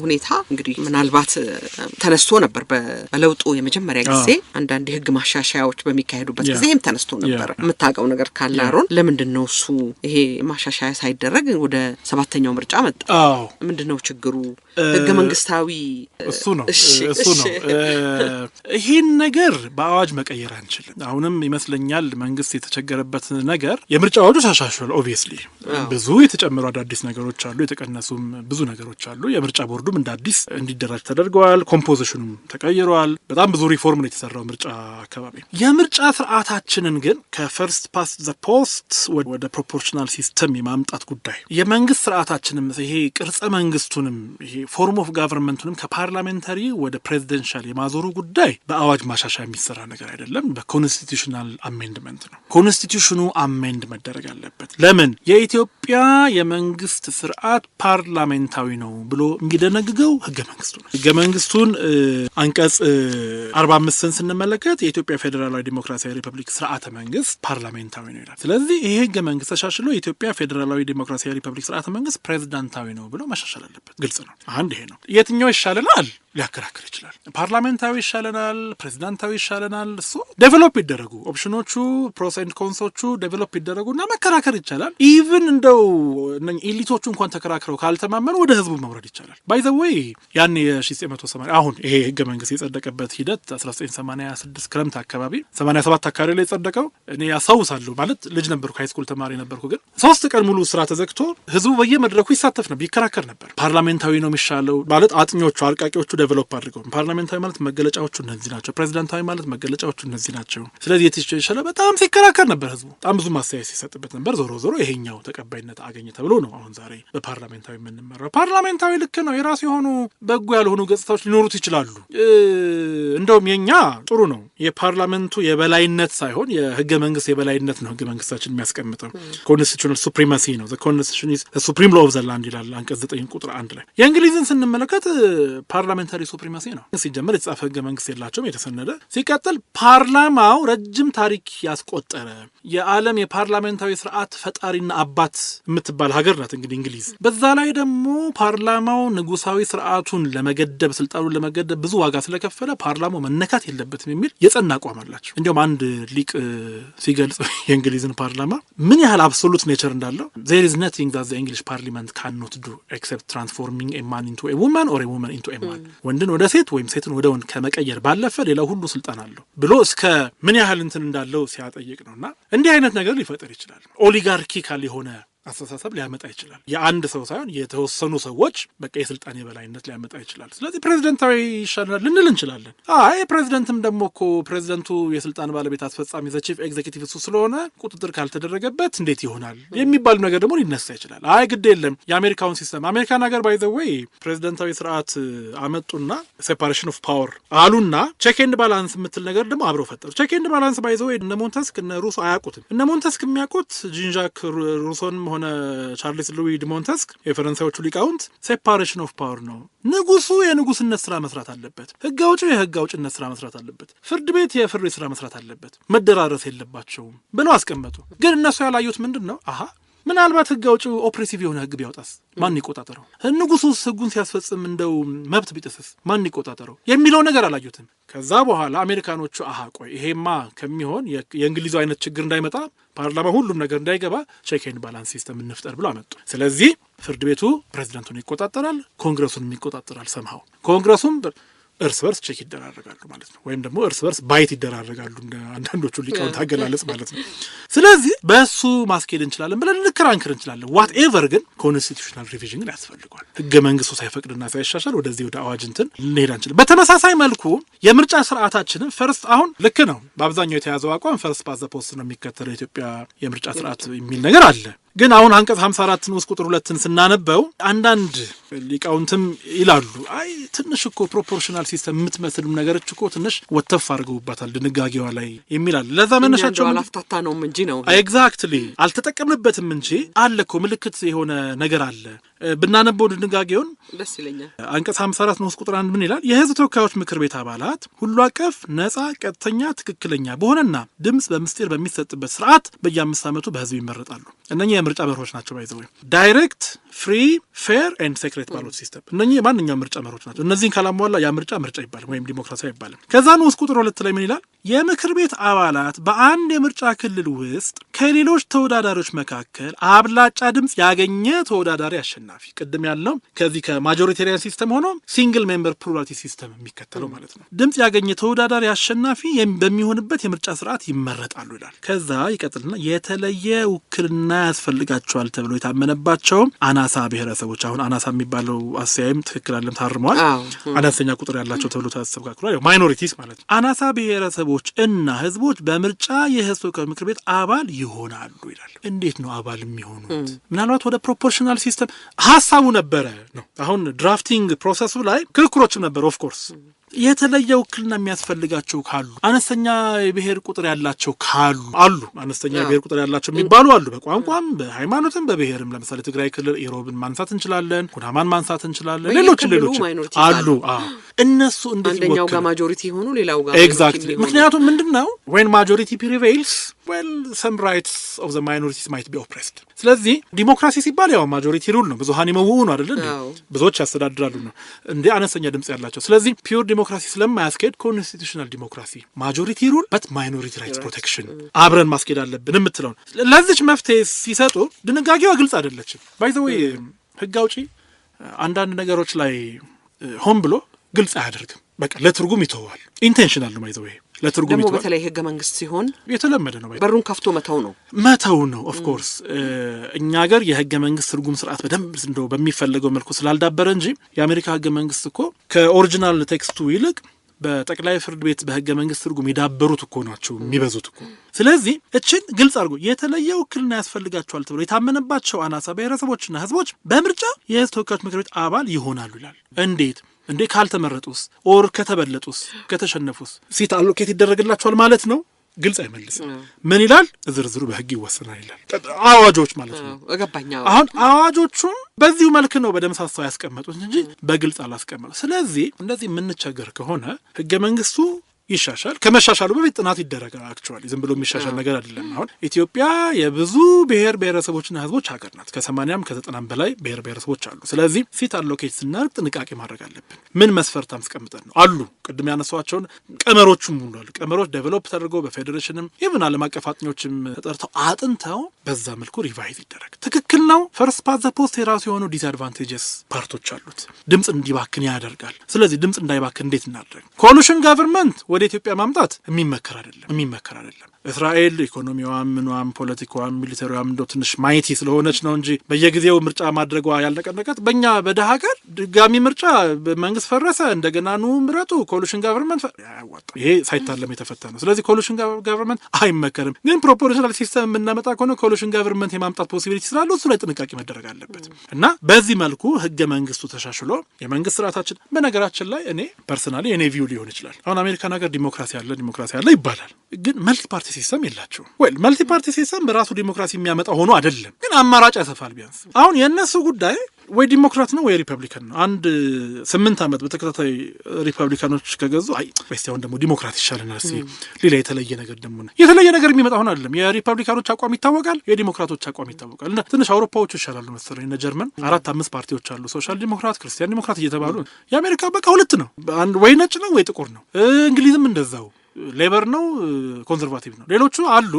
ሁኔታ እንግዲህ ምናልባት ተነስቶ ነበር በለውጡ የመጀመሪያ ጊዜ አንዳንድ የህግ ማሻሻያዎች በሚካሄዱበት ጊዜም ተነስቶ ነበር። የምታውቀው ነገር ካለ አሮን ለምንድነው እሱ ይሄ ማሻሻያ ሳይደረግ ወደ 7ኛው ምርጫ መጣ? ምንድነው ችግሩ? ህገ መንግስታዊ እሱ ነው ይሄን ነገር በአዋጅ መቀየር አንችልም። አሁንም ይመስለኛል መንግስት የተቸገረበት ነገር የምርጫ አዋጁ ተሻሽሏል። ኦብቪየስሊ ብዙ የተጨመሩ አዳዲስ ነገሮች አሉ፣ የተቀነሱም ብዙ ነገሮች አሉ። የምርጫ ቦርዱም እንደ አዲስ እንዲደራጅ ተደርገዋል። ኮምፖዚሽኑም ተቀይሯል። በጣም ብዙ ሪፎርም ነው የተሰራው ምርጫ አካባቢ። የምርጫ ስርዓታችንን ግን ከፈርስት ፓስት ዘ ፖስት ወደ ፕሮፖርሽናል ሲስተም የማምጣት ጉዳይ የመንግስት ስርዓታችንም ይሄ ቅርጸ መንግስቱንም ይሄ ፎርም ኦፍ ጋቨርንመንቱንም ከፓርላሜንታሪ ወደ ፕሬዚደንሻል የማዞሩ ጉዳይ በአዋጅ ማሻሻያ የሚሰራ ነገር አይደለም። በኮንስቲቱሽናል አሜንድመንት ነው። ኮንስቲቱሽኑ አሜንድ መደረግ አለበት። ለምን የኢትዮጵያ የመንግስት ስርዓት ፓርላሜንታዊ ነው ብሎ የሚደነግገው ህገ መንግስቱ ነው። ህገ መንግስቱን አንቀጽ 45ን ስንመለከት የኢትዮጵያ ፌዴራላዊ ዲሞክራሲያዊ ሪፐብሊክ ስርዓተ መንግስት ፓርላሜንታዊ ነው ይላል። ስለዚህ ይሄ ህገ መንግስት ተሻሽሎ የኢትዮጵያ ፌዴራላዊ ዲሞክራሲያዊ ሪፐብሊክ ስርዓተ መንግስት ፕሬዚዳንታዊ ነው ብሎ መሻሻል አለበት። ግልጽ ነው። አንድ ይሄ ነው። የትኛው ይሻለናል ሊያከራክር ይችላል። ፓርላሜንታዊ ይሻለናል፣ ፕሬዚዳንታዊ ይሻለናል። እሱ ዴቨሎፕ ይደረጉ፣ ኦፕሽኖቹ ፕሮስ ኤንድ ኮንሶቹ ዴቨሎፕ ይደረጉና መከራከር ይቻላል። ኢቭን እንደው ኢሊቶቹ እንኳን ተከራክረው ካልተማመኑ ወደ ህዝቡ መውረድ ይቻላል። ባይ ዘ ዌይ ያን የ1980 አሁን ይሄ ህገ መንግስት የጸደቀበት ሂደት 1986 ክረምት አካባቢ 87 አካባቢ ላይ የጸደቀው እኔ ያሳውሳለሁ። ማለት ልጅ ነበርኩ፣ ሃይስኩል ተማሪ ነበርኩ። ግን 3 ቀን ሙሉ ስራ ተዘግቶ ህዝቡ በየመድረኩ ይሳተፍ ነበር፣ ይከራከር ነበር። ፓርላሜንታዊ ነው የሚሻለው ማለት አጥኞቹ አርቃቂዎቹ ዴቨሎፕ አድርገው ፓርላሜንታዊ ማለት መገለጫዎቹ እነዚህ ናቸው፣ ፕሬዚዳንታዊ ማለት መገለጫዎቹ እነዚህ ናቸው። ስለዚህ የተሻለ በጣም ሲከራከር ነበር ህዝቡ፣ በጣም ብዙ ማስተያየት ሲሰጥበት ነበር። ዞሮ ይሄኛው ተቀባይነት አገኘ ተብሎ ነው አሁን ዛሬ በፓርላሜንታዊ የምንመራው። ፓርላሜንታዊ ልክ ነው፣ የራሱ የሆኑ በጎ ያልሆኑ ገጽታዎች ሊኖሩት ይችላሉ። እንደውም የኛ ጥሩ ነው። የፓርላሜንቱ የበላይነት ሳይሆን የህገ መንግስት የበላይነት ነው ህገ መንግስታችን የሚያስቀምጠው። ኮንስቲቱሽናል ሱፕሪማሲ ነው። ዘ ኮንስቲቱሽን ኢዝ ዘ ሱፕሪም ሎው ኦፍ ዘ ላንድ ይላል አንቀጽ 9 ቁጥር 1 ላይ። የእንግሊዝን ስንመለከት ፓርላሜንታሪ ሱፕሪማሲ ነው። ሲጀመር የተጻፈ ህገ መንግስት የላቸውም፣ የተሰነደ። ሲቀጥል ፓርላማው ረጅም ታሪክ ያስቆጠረ የዓለም የፓርላሜንታዊ ስርዓት ፈጣሪና አባት የምትባል ሀገር ናት እንግዲህ እንግሊዝ። በዛ ላይ ደግሞ ፓርላማው ንጉሳዊ ስርዓቱን ለመገደብ ስልጣኑን ለመገደብ ብዙ ዋጋ ስለከፈለ ፓርላማው መነካት የለበትም የሚል የጸና አቋም አላቸው። እንዲሁም አንድ ሊቅ ሲገልጽ የእንግሊዝን ፓርላማ ምን ያህል አብሶሉት ኔቸር እንዳለው there is nothing that the English parliament cannot do except transforming a man into a woman or a woman into a man ወንድን ወደ ሴት ወይም ሴትን ወደ ወንድ ከመቀየር ባለፈ ሌላ ሁሉ ስልጣን አለው ብሎ እስከ ምን ያህል እንትን እንዳለው ሲያጠይቅ ነውና እንዲህ አይነት ነገር ሊፈጠር ይችላል። ኦሊጋርኪካል የሆነ አስተሳሰብ ሊያመጣ ይችላል። የአንድ ሰው ሳይሆን የተወሰኑ ሰዎች በቃ የስልጣን የበላይነት ሊያመጣ ይችላል። ስለዚህ ፕሬዚደንታዊ ይሻላል ልንል እንችላለን። ፕሬዚደንትም ደግሞ እኮ ፕሬዚደንቱ የስልጣን ባለቤት አስፈጻሚ ቺፍ ኤግዜኪቲቭ እሱ ስለሆነ ቁጥጥር ካልተደረገበት እንዴት ይሆናል የሚባሉ ነገር ደግሞ ሊነሳ ይችላል። ግድ የለም የአሜሪካውን ሲስተም አሜሪካን ሀገር ባይ ዘ ዌይ ፕሬዚደንታዊ ስርዓት አመጡና ሴፓሬሽን ኦፍ ፓወር አሉና ቼክ ኤንድ ባላንስ የምትል ነገር ደግሞ አብረው ፈጠሩ። ቼክ ኤንድ ባላንስ ባይ ዘ ዌይ እነ ሞንተስክ እነ ሩሶ አያውቁትም። እነ ሞንተስክ የሚያውቁት ጂን ዣክ ሩሶንም ሆነ ቻርልስ ሉዊ ዲ ሞንተስክ የፈረንሳዮቹ ሊቃውንት ሴፓሬሽን ኦፍ ፓወር ነው። ንጉሱ የንጉስነት ስራ መስራት አለበት፣ ህግ አውጪው የህግ አውጭነት ስራ መስራት አለበት፣ ፍርድ ቤት የፍርድ ቤት ስራ መስራት አለበት፣ መደራረስ የለባቸውም ብለው አስቀመጡ። ግን እነሱ ያላዩት ምንድን ነው? ምናልባት ህግ አውጪው ኦፕሬሲቭ የሆነ ህግ ቢያወጣስ ማን ይቆጣጠረው? ንጉሱስ ህጉን ሲያስፈጽም እንደው መብት ቢጥስስ ማን ይቆጣጠረው የሚለው ነገር አላዩትም። ከዛ በኋላ አሜሪካኖቹ ቆይ ይሄማ ከሚሆን የእንግሊዙ አይነት ችግር እንዳይመጣ ፓርላማ ሁሉም ነገር እንዳይገባ ቼክ ኤንድ ባላንስ ሲስተም እንፍጠር ብሎ አመጡ። ስለዚህ ፍርድ ቤቱ ፕሬዚደንቱን ይቆጣጠራል፣ ኮንግረሱን ይቆጣጠራል። ሰምሃው ኮንግረሱም እርስ በርስ ቼክ ይደራረጋሉ ማለት ነው። ወይም ደግሞ እርስ በርስ ባይት ይደራረጋሉ እንደ አንዳንዶቹ ሊቃውንት አገላለጽ ማለት ነው። ስለዚህ በሱ ማስኬድ እንችላለን ብለን ልከራንክር እንችላለን። ዋት ኤቨር ግን ኮንስቲቱሽናል ሪቪዥን ግን ያስፈልጓል። ህገ መንግስቱ ሳይፈቅድና ሳይሻሻል ወደዚህ ወደ አዋጅ እንትን ልንሄድ አንችልም። በተመሳሳይ መልኩ የምርጫ ስርዓታችንን ፈርስት አሁን ልክ ነው በአብዛኛው የተያዘው አቋም ፈርስት ፓስ ዘ ፖስት ነው የሚከተለው የኢትዮጵያ የምርጫ ስርዓት የሚል ነገር አለ። ግን አሁን አንቀጽ 54 ንዑስ ቁጥር 2 ስናነበው አንዳንድ ሊቃውንትም ይላሉ ትንሽ እኮ ፕሮፖርሽናል ሲስተም የምትመስልም ነገሮች እኮ ትንሽ ወተፍ አድርገውባታል ድንጋጌዋ ላይ የሚላል። ለዛ መነሻቸው አላፍታታ ነው እንጂ ነው ኤግዛክትሊ አልተጠቀምንበትም እንጂ አለ እኮ ምልክት የሆነ ነገር አለ። ብናነበው ድንጋጌውን ደስ ይለኛል። አንቀጽ 54 ንዑስ ቁጥር 1 ምን ይላል? የህዝብ ተወካዮች ምክር ቤት አባላት ሁሉ አቀፍ ነጻ፣ ቀጥተኛ፣ ትክክለኛ በሆነና ድምጽ በምስጢር በሚሰጥበት ስርዓት በየ5 ዓመቱ በህዝብ ይመረጣሉ። እነኚህ የምርጫ መርሆች ናቸው። ባይዘው ዳይሬክት፣ ፍሪ፣ ፌር ኤንድ ሴክሬት ባሎት ሲስተም እነኚህ ማንኛውም ምርጫ መርሆች ናቸው። እነዚህን ካላሟላ ያ ምርጫ ይባላል ወይም ዲሞክራሲ አይባልም። ከዛ ንዑስ ቁጥር 2 ላይ ምን ይላል? የምክር ቤት አባላት በአንድ የምርጫ ክልል ውስጥ ከሌሎች ተወዳዳሪዎች መካከል አብላጫ ድምጽ ያገኘ ተወዳዳሪ አሸናፊ ቅድም ያለው ከዚህ ከማጆሪቴሪያን ሲስተም ሆኖ ሲንግል ሜምበር ፕሉራሊቲ ሲስተም የሚከተለው ማለት ነው። ድምጽ ያገኘ ተወዳዳሪ አሸናፊ በሚሆንበት የምርጫ ስርዓት ይመረጣሉ ይላል። ከዛ ይቀጥልና የተለየ ውክልና ያስፈልጋቸዋል ተብሎ የታመነባቸው አናሳ ብሔረሰቦች አሁን አናሳ የሚባለው አስተያየም ትክክል አለም ታርመዋል። አነስተኛ ቁጥር ያላቸው ተብሎ ተሰብካክሏል። ያው ማይኖሪቲስ ማለት ነው። አናሳ ብሔረሰቦች እና ህዝቦች በምርጫ የህዝብ ተወካዮች ምክር ቤት አባል ይሆናሉ ይላል። እንዴት ነው አባል የሚሆኑት? ምናልባት ወደ ፕሮፖርሽናል ሲስተም ሀሳቡ ነበረ ነው። አሁን ድራፍቲንግ ፕሮሰሱ ላይ ክርክሮችም ነበር። ኦፍ ኮርስ የተለየ ውክልና የሚያስፈልጋቸው ካሉ አነስተኛ የብሔር ቁጥር ያላቸው ካሉ አሉ። አነስተኛ የብሔር ቁጥር ያላቸው የሚባሉ አሉ። በቋንቋም በሃይማኖትም በብሔርም ለምሳሌ ትግራይ ክልል ኢሮብን ማንሳት እንችላለን፣ ኩናማን ማንሳት እንችላለን። ሌሎች አሉ። እነሱ እንዴት አንደኛው ጋር ማጆሪቲ ሆኑ ሌላው ጋር ኤግዛክትሊ። ምክንያቱም ምንድነው when majority prevails well some rights of the minorities might be oppressed። ስለዚህ ዲሞክራሲ ሲባል ያው ማጆሪቲ ሩል ነው። ብዙሃን ይመውኡ ነው አይደል? ብዙዎች ያስተዳድራሉ ነው እንዴ አነስተኛ ድምጽ ያላቸው። ስለዚህ ፒውር ዲሞክራሲ ስለማያስኬድ ኮንስቲቱሽናል ዲሞክራሲ ማጆሪቲ ሩል በት ማይኖሪቲ ራይትስ ፕሮቴክሽን አብረን ማስኬድ አለብን የምትለው ለዚች መፍትሄ ሲሰጡ ድንጋጌዋ ግልጽ አይደለችም። ባይ ዘ ዌይ ህግ አውጪ አንዳንድ ነገሮች ላይ ሆን ብሎ ግልጽ አያደርግም። በቃ ለትርጉም ይተዋል። ኢንቴንሽናል ነው። ባይ ዘ ዌይ ለትርጉም ደግሞ ይተዋል። በተለይ ህገ መንግስት ሲሆን የተለመደ ነው። በሩን ከፍቶ መተው ነው። ኦፍ ኮርስ እኛ ሀገር የህገ መንግስት ትርጉም ስርዓት በደንብ እንደው በሚፈለገው መልኩ ስላልዳበረ እንጂ የአሜሪካ ህገ መንግስት እኮ ከኦሪጂናል ቴክስቱ ይልቅ በጠቅላይ ፍርድ ቤት በህገ መንግስት ትርጉም የዳበሩት እኮ ናቸው የሚበዙት እኮ። ስለዚህ እችን ግልጽ አድርጎ የተለየ ውክልና ያስፈልጋቸዋል ተብሎ የታመነባቸው አናሳ ብሔረሰቦችና ህዝቦች በምርጫ የህዝብ ተወካዮች ምክር ቤት አባል ይሆናሉ ይላል። እንዴ ካልተመረጡስ ኦር ከተበለጡስ ከተሸነፉስ ሲት አሎኬት ይደረግላቸዋል ማለት ነው? ግልጽ አይመልስም። ምን ይላል? ዝርዝሩ በህግ ይወሰናል ይላል። አዋጆች ማለት ነው። አሁን አዋጆቹን በዚሁ መልክ ነው በደምሳሳው ያስቀመጡት እንጂ በግልጽ አላስቀመጡ። ስለዚህ እንደዚህ የምንቸገር ከሆነ ህገ መንግስቱ ይሻሻል። ከመሻሻሉ በፊት ጥናት ይደረጋል። አክቹአሊ ዝም ብሎ የሚሻሻል ነገር አይደለም። አሁን ኢትዮጵያ የብዙ ብሔር ብሔረሰቦችና ህዝቦች ሀገር ናት። ከ80ም ከ90ም በላይ ብሔር ብሔረሰቦች አሉ። ስለዚህ ሲት አሎኬት ስናደርግ ጥንቃቄ ማድረግ አለብን። ምን መስፈርት አስቀምጠን ነው አሉ ቅድም ያነሷቸውን ቀመሮቹም ሁሉ አሉ። ቀመሮች ዴቨሎፕ ተደርገው በፌዴሬሽንም ኢቭን ዓለም አቀፍ አጥኚዎችም ተጠርተው አጥንተው በዛ መልኩ ሪቫይዝ ይደረግ። ትክክል ነው። ፈርስት ፓስ ዘ ፖስት የራሱ የሆኑ ዲስአድቫንቴጀስ ፓርቶች አሉት። ድምጽ እንዲባክን ያደርጋል። ስለዚህ ድምጽ እንዳይባክን እንዴት እናደርግ? ኮሊሽን ገቨርንመንት ወደ ኢትዮጵያ ማምጣት የሚመከር አይደለም። እስራኤል ኢኮኖሚዋም ምኗም ፖለቲካዋም ሚሊተሪዋም እንደው ትንሽ ማይቲ ስለሆነች ነው እንጂ በየጊዜው ምርጫ ማድረጓ ያልነቀነቀት በእኛ በደሃ ሀገር ድጋሚ ምርጫ መንግስት ፈረሰ እንደገና ኑ ምረጡ ኮሊሽን ጋቨርንመንት ያዋጣ ይሄ ሳይታለም የተፈታ ነው። ስለዚህ ኮሊሽን ጋቨርንመንት አይመከርም። ግን ፕሮፖርሽናል ሲስተም የምናመጣ ከሆነ ኮሊሽን ጋቨርንመንት የማምጣት ፖሲቢሊቲ ስላለው እሱ ላይ ጥንቃቄ መደረግ አለበት እና በዚህ መልኩ ህገ መንግስቱ ተሻሽሎ የመንግስት ስርዓታችን በነገራችን ላይ እኔ ፐርሰናሊ የኔ ቪው ሊሆን ይችላል። አሁን አሜሪካን ሀገር ዲሞክራሲ አለ ይባላል። ግን መልቲ ፓርቲ ሲስተም የላቸው መልቲ ፓርቲ ሲስተም በራሱ ዲሞክራሲ የሚያመጣ ሆኖ አይደለም፣ ግን አማራጭ ያሰፋል። ቢያንስ አሁን የእነሱ ጉዳይ ወይ ዲሞክራት ነው ወይ ሪፐብሊካን ነው። አንድ 8 ዓመት በተከታታይ ሪፐብሊካኖች ከገዙ ወይስ አሁን ደግሞ ዲሞክራት ይሻለናል እስቲ ሌላ የተለየ ነገር የሚመጣ ሆነ አይደለም። የሪፐብሊካኖች አቋም ይታወቃል፣ የዲሞክራቶች አቋም ይታወቃል። እና ትንሽ አውሮፓዎቹ ይሻላሉ መሰለኝ። እነ ጀርመን 4-5 ፓርቲዎች አሉ፣ ሶሻል ዲሞክራት፣ ክርስቲያን ዲሞክራት እየተባሉ። የአሜሪካ በቃ 2 ነው፣ አንድ ወይ ነጭ ነው ወይ ጥቁር ነው። እንግሊዝም እንደዛው ሌበር ነው ኮንሰርቫቲቭ ነው። ሌሎቹ አሉ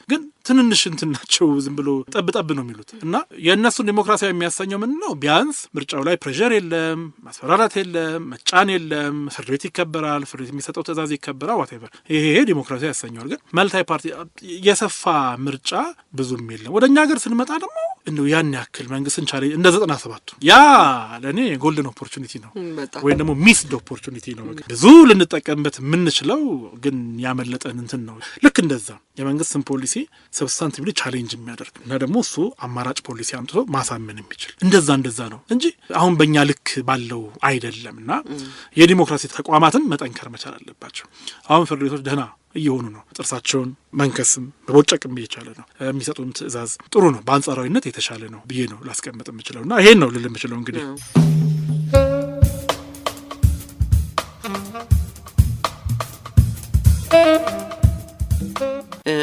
ግን ትንንሽ እንትን ናቸው፣ ዝም ብሎ ጠብ ነው የሚሉት። እና የእነሱን ዲሞክራሲያዊ የሚያሰኘው ምን ነው? ቢያንስ ምርጫው ላይ ፕሬዠር የለም፣ ማስፈራራት የለም፣ መጫን የለም፣ ፍርድ ቤት ይከበራል፣ ፍርድ ቤት የሚሰጠው ትእዛዝ ይከበራል። ዋቴቨር ይሄ ዲሞክራሲ ያሰኘዋል። ግን መልታይ ፓርቲ የሰፋ ምርጫ ብዙም የለም። ወደ እኛ ሀገር ስንመጣ ደግሞ እንደው ያን ያክል መንግስትን ቻሌንጅ እንደ 97ቱ ያ ለእኔ ጎልደን ኦፖርቹኒቲ ነው ወይም ደግሞ ሚስድ ኦፖርቹኒቲ ነው። ብዙ ልንጠቀምበት የምንችለው ግን ያመለጠን እንትን ነው። ልክ እንደዛ የመንግስትን ፖሊሲ ሰብስታንቲቭሊ ቻሌንጅ የሚያደርግ እና ደግሞ እሱ አማራጭ ፖሊሲ አምጥቶ ማሳመን የሚችል እንደዛ ነው እንጂ አሁን በእኛ ልክ ባለው አይደለም። እና የዲሞክራሲ ተቋማትን መጠንከር መቻል አለባቸው። አሁን ፍርድ ቤቶች ደህና እየሆኑ ነው። ጥርሳቸውን መንከስም በቦጨቅም እየቻለ ነው። የሚሰጡን ትእዛዝ ጥሩ ነው፣ በአንጻራዊነት የተሻለ ነው ብዬ ነው ላስቀምጥ የምችለው እና ይሄን ነው ልል የምችለው እንግዲህ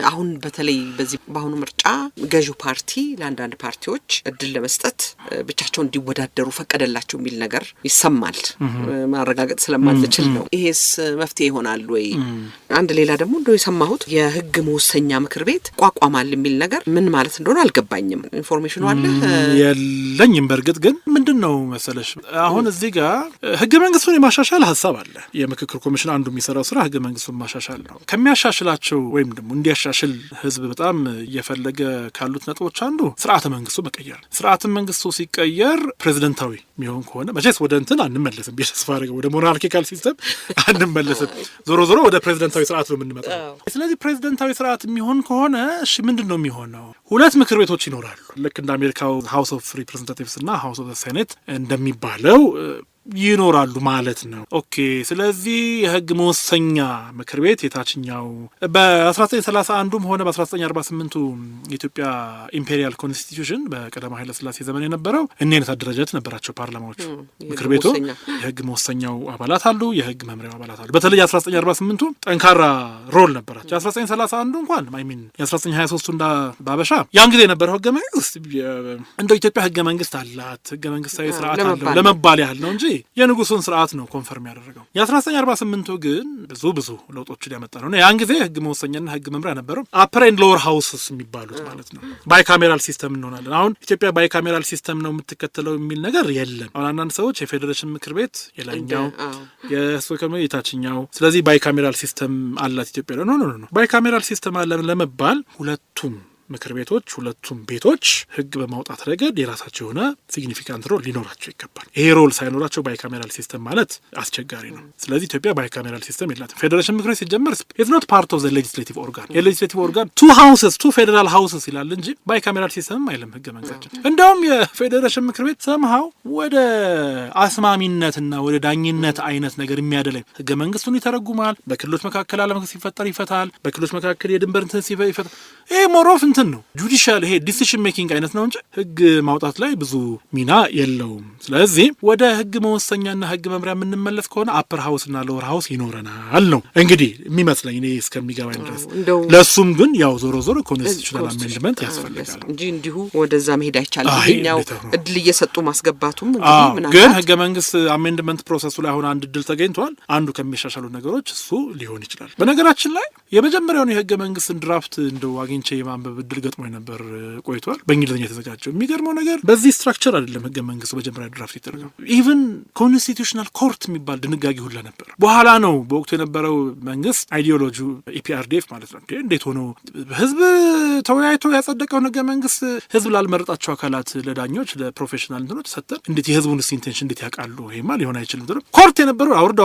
አሁን በተለይ በዚህ በአሁኑ ምርጫ ገዢው ፓርቲ ለአንዳንድ ፓርቲዎች እድል ለመስጠት ብቻቸውን እንዲወዳደሩ ፈቀደላቸው የሚል ነገር ይሰማል። ማረጋገጥ ስለማልችል ነው። ይሄስ መፍትሄ ይሆናል ወይ? አንድ ሌላ ደግሞ እንደው የሰማሁት የህግ መወሰኛ ምክር ቤት ቋቋማል የሚል ነገር ምን ማለት እንደሆነ አልገባኝም። ኢንፎርሜሽኑ አለ የለኝም። በእርግጥ ግን ምንድነው መሰለሽ አሁን እዚህ ጋር ህገ መንግስቱን የማሻሻል ሀሳብ አለ። የምክክር ኮሚሽን አንዱ የሚሰራው ስራ ህገ መንግስቱን ማሻሻል ነው። ከሚያሻሽላቸው ወይም ደግሞ እንዲያሻሽል ህዝብ በጣም እየፈለገ ካሉት ነጥቦች አንዱ ስርዓተ መንግስቱ መቀየር። ስርዓተ መንግስቱ ሲቀየር ፕሬዚደንታዊ የሚሆን ከሆነ መቼስ ወደ እንትን አንመለስም። ተስፋ አድርገው ወደ ሞናርኪካል ሲስተም አንመለስም። ዞሮ ወደ ፕሬዚደንታዊ ስርዓት ነው የምንመጣው። ስለዚህ ፕሬዚደንታዊ ስርዓት የሚሆን ከሆነ እሺ ምንድን ነው የሚሆነው? 2 ምክር ቤቶች ይኖራሉ። ልክ እንደ አሜሪካው ሃውስ ኦፍ ሪፕሬዘንታቲቭስ እና ሃውስ ኦፍ ሴኔት እንደሚባለው ይኖራሉ ማለት ነው። ኦኬ። ስለዚህ የህግ መወሰኛ ምክር ቤት የታችኛው በ1931ም ሆነ በ1948ቱ የኢትዮጵያ ኢምፔሪያል ኮንስቲቱሽን በቀዳማዊ ኃይለ ሥላሴ ዘመን የነበረው እነዚህ አደረጃጀት ነበራቸው ፓርላማዎቹ። ምክር ቤቱ የህግ መወሰኛው አባላት አሉ፣ የህግ መምሪያው አባላት አሉ። በተለይ 1948ቱ ጠንካራ ሮል ነበራቸው። 1931ዱ እንኳን የ1923ቱ እንዳ ባበሻ ያን ጊዜ የነበረው ህገ መንግስት እንደው ኢትዮጵያ ህገ መንግስት አላት፣ ህገ መንግስታዊ ስርዓት አለው ለመባል ያህል ነው እንጂ የንጉሱን ስርዓት ነው ኮንፈርም ያደረገው። የ1948ቱ ግን ብዙ ለውጦችን ያመጣ ነው። ያን ጊዜ ህግ መወሰኛና ህግ መምሪያ ነበረው። አፐር ኤንድ ሎወር ሃውስስ የሚባሉት ማለት ነው። ባይካሜራል ሲስተም እንሆናለን። አሁን ኢትዮጵያ ባይካሜራል ሲስተም ነው የምትከተለው የሚል ነገር የለም። አሁን አንዳንድ ሰዎች የፌዴሬሽን ምክር ቤት የላይኛው የስዊከም የታችኛው፣ ስለዚህ ባይካሜራል ሲስተም አላት ኢትዮጵያ። ኖ ባይካሜራል ሲስተም አለን ለመባል ሁለቱም ምክር ቤቶች ሁለቱም ቤቶች ህግ በማውጣት ረገድ የራሳቸው የሆነ ሲግኒፊካንት ሮል ሊኖራቸው ይገባል። ይሄ ሮል ሳይኖራቸው ባይካሜራል ሲስተም ማለት አስቸጋሪ ነው። ስለዚህ ኢትዮጵያ ባይካሜራል ሲስተም የላትም። ፌዴሬሽን ምክር ቤት ሲጀመር ኢትስ ኖት ፓርት ኦፍ ዘ ሌጂስሌቲቭ ኦርጋን። የሌጂስሌቲቭ ኦርጋን 2 ሃውስስ 2 ፌዴራል ሃውስስ ይላል እንጂ ባይካሜራል ሲስተም አይልም ህገ መንግስታችን። እንደውም የፌዴሬሽን ምክር ቤት ሰምሃው ወደ አስማሚነትና ወደ ዳኝነት አይነት ነገር የሚያደለኝ ህገ መንግስቱን ይተረጉማል። በክልሎች መካከል አለመከስ ሲፈጠር ይፈታል። በክልሎች መካከል የድንበር እንትን ሲፈጠር ይሄ ሞሮፍ እንትን ነው ጁዲሻል ይሄ ዲሲሽን ሜኪንግ አይነት ነው እንጂ ህግ ማውጣት ላይ ብዙ ሚና የለውም። ስለዚህ ወደ ህግ መወሰኛና ህግ መምሪያ የምንመለስ ከሆነ አፐር ሃውስ እና ሎወር ሃውስ ይኖረናል ነው እንግዲህ የሚመስለኝ እኔ እስከሚገባኝ ድረስ። ለሱም ግን ያው ዞሮ ኮንስቲቱሽናል አሜንድመንት ያስፈልጋል እንጂ እንዲሁ ወደዛ መሄድ አይቻልም። ይሄኛው እድል እየሰጡ ማስገባቱም እንግዲህ ምናምን ግን ህገ መንግስት አሜንድመንት ፕሮሰሱ ላይ አሁን አንድ እድል ተገኝቷል። አንዱ ከሚሻሻሉ ነገሮች እሱ ሊሆን ይችላል። በነገራችን ላይ የመጀመሪያውን የህገ መንግስትን ድራፍት እንደው አግኝቼ የማንበብ እድል ገጥሞ ነበር ቆይቷል። በእንግሊዝኛ የተዘጋጀው የሚገርመው ነገር በዚህ ስትራክቸር አይደለም ህገ መንግስቱ መጀመሪያ ድራፍት የተደረገው። ኢቭን ኮንስቲቱሽናል ኮርት የሚባል ድንጋጌ ሁላ ነበር። በኋላ ነው በወቅቱ የነበረው መንግስት አይዲዮሎጂ ኢፒአርዲኤፍ ማለት ነው እንዴት ሆኖ ህዝብ ተወያይቶ ያጸደቀው ህገ መንግስት ህዝብ ላልመረጣቸው አካላት ለዳኞች ለፕሮፌሽናል እንትኖች ሰጠን እንዴት የህዝቡን ኢንቴንሽን እንዴት ያውቃሉ? ይሄማ ሊሆን አይችልም። ኮርት የነበረው አውርዶ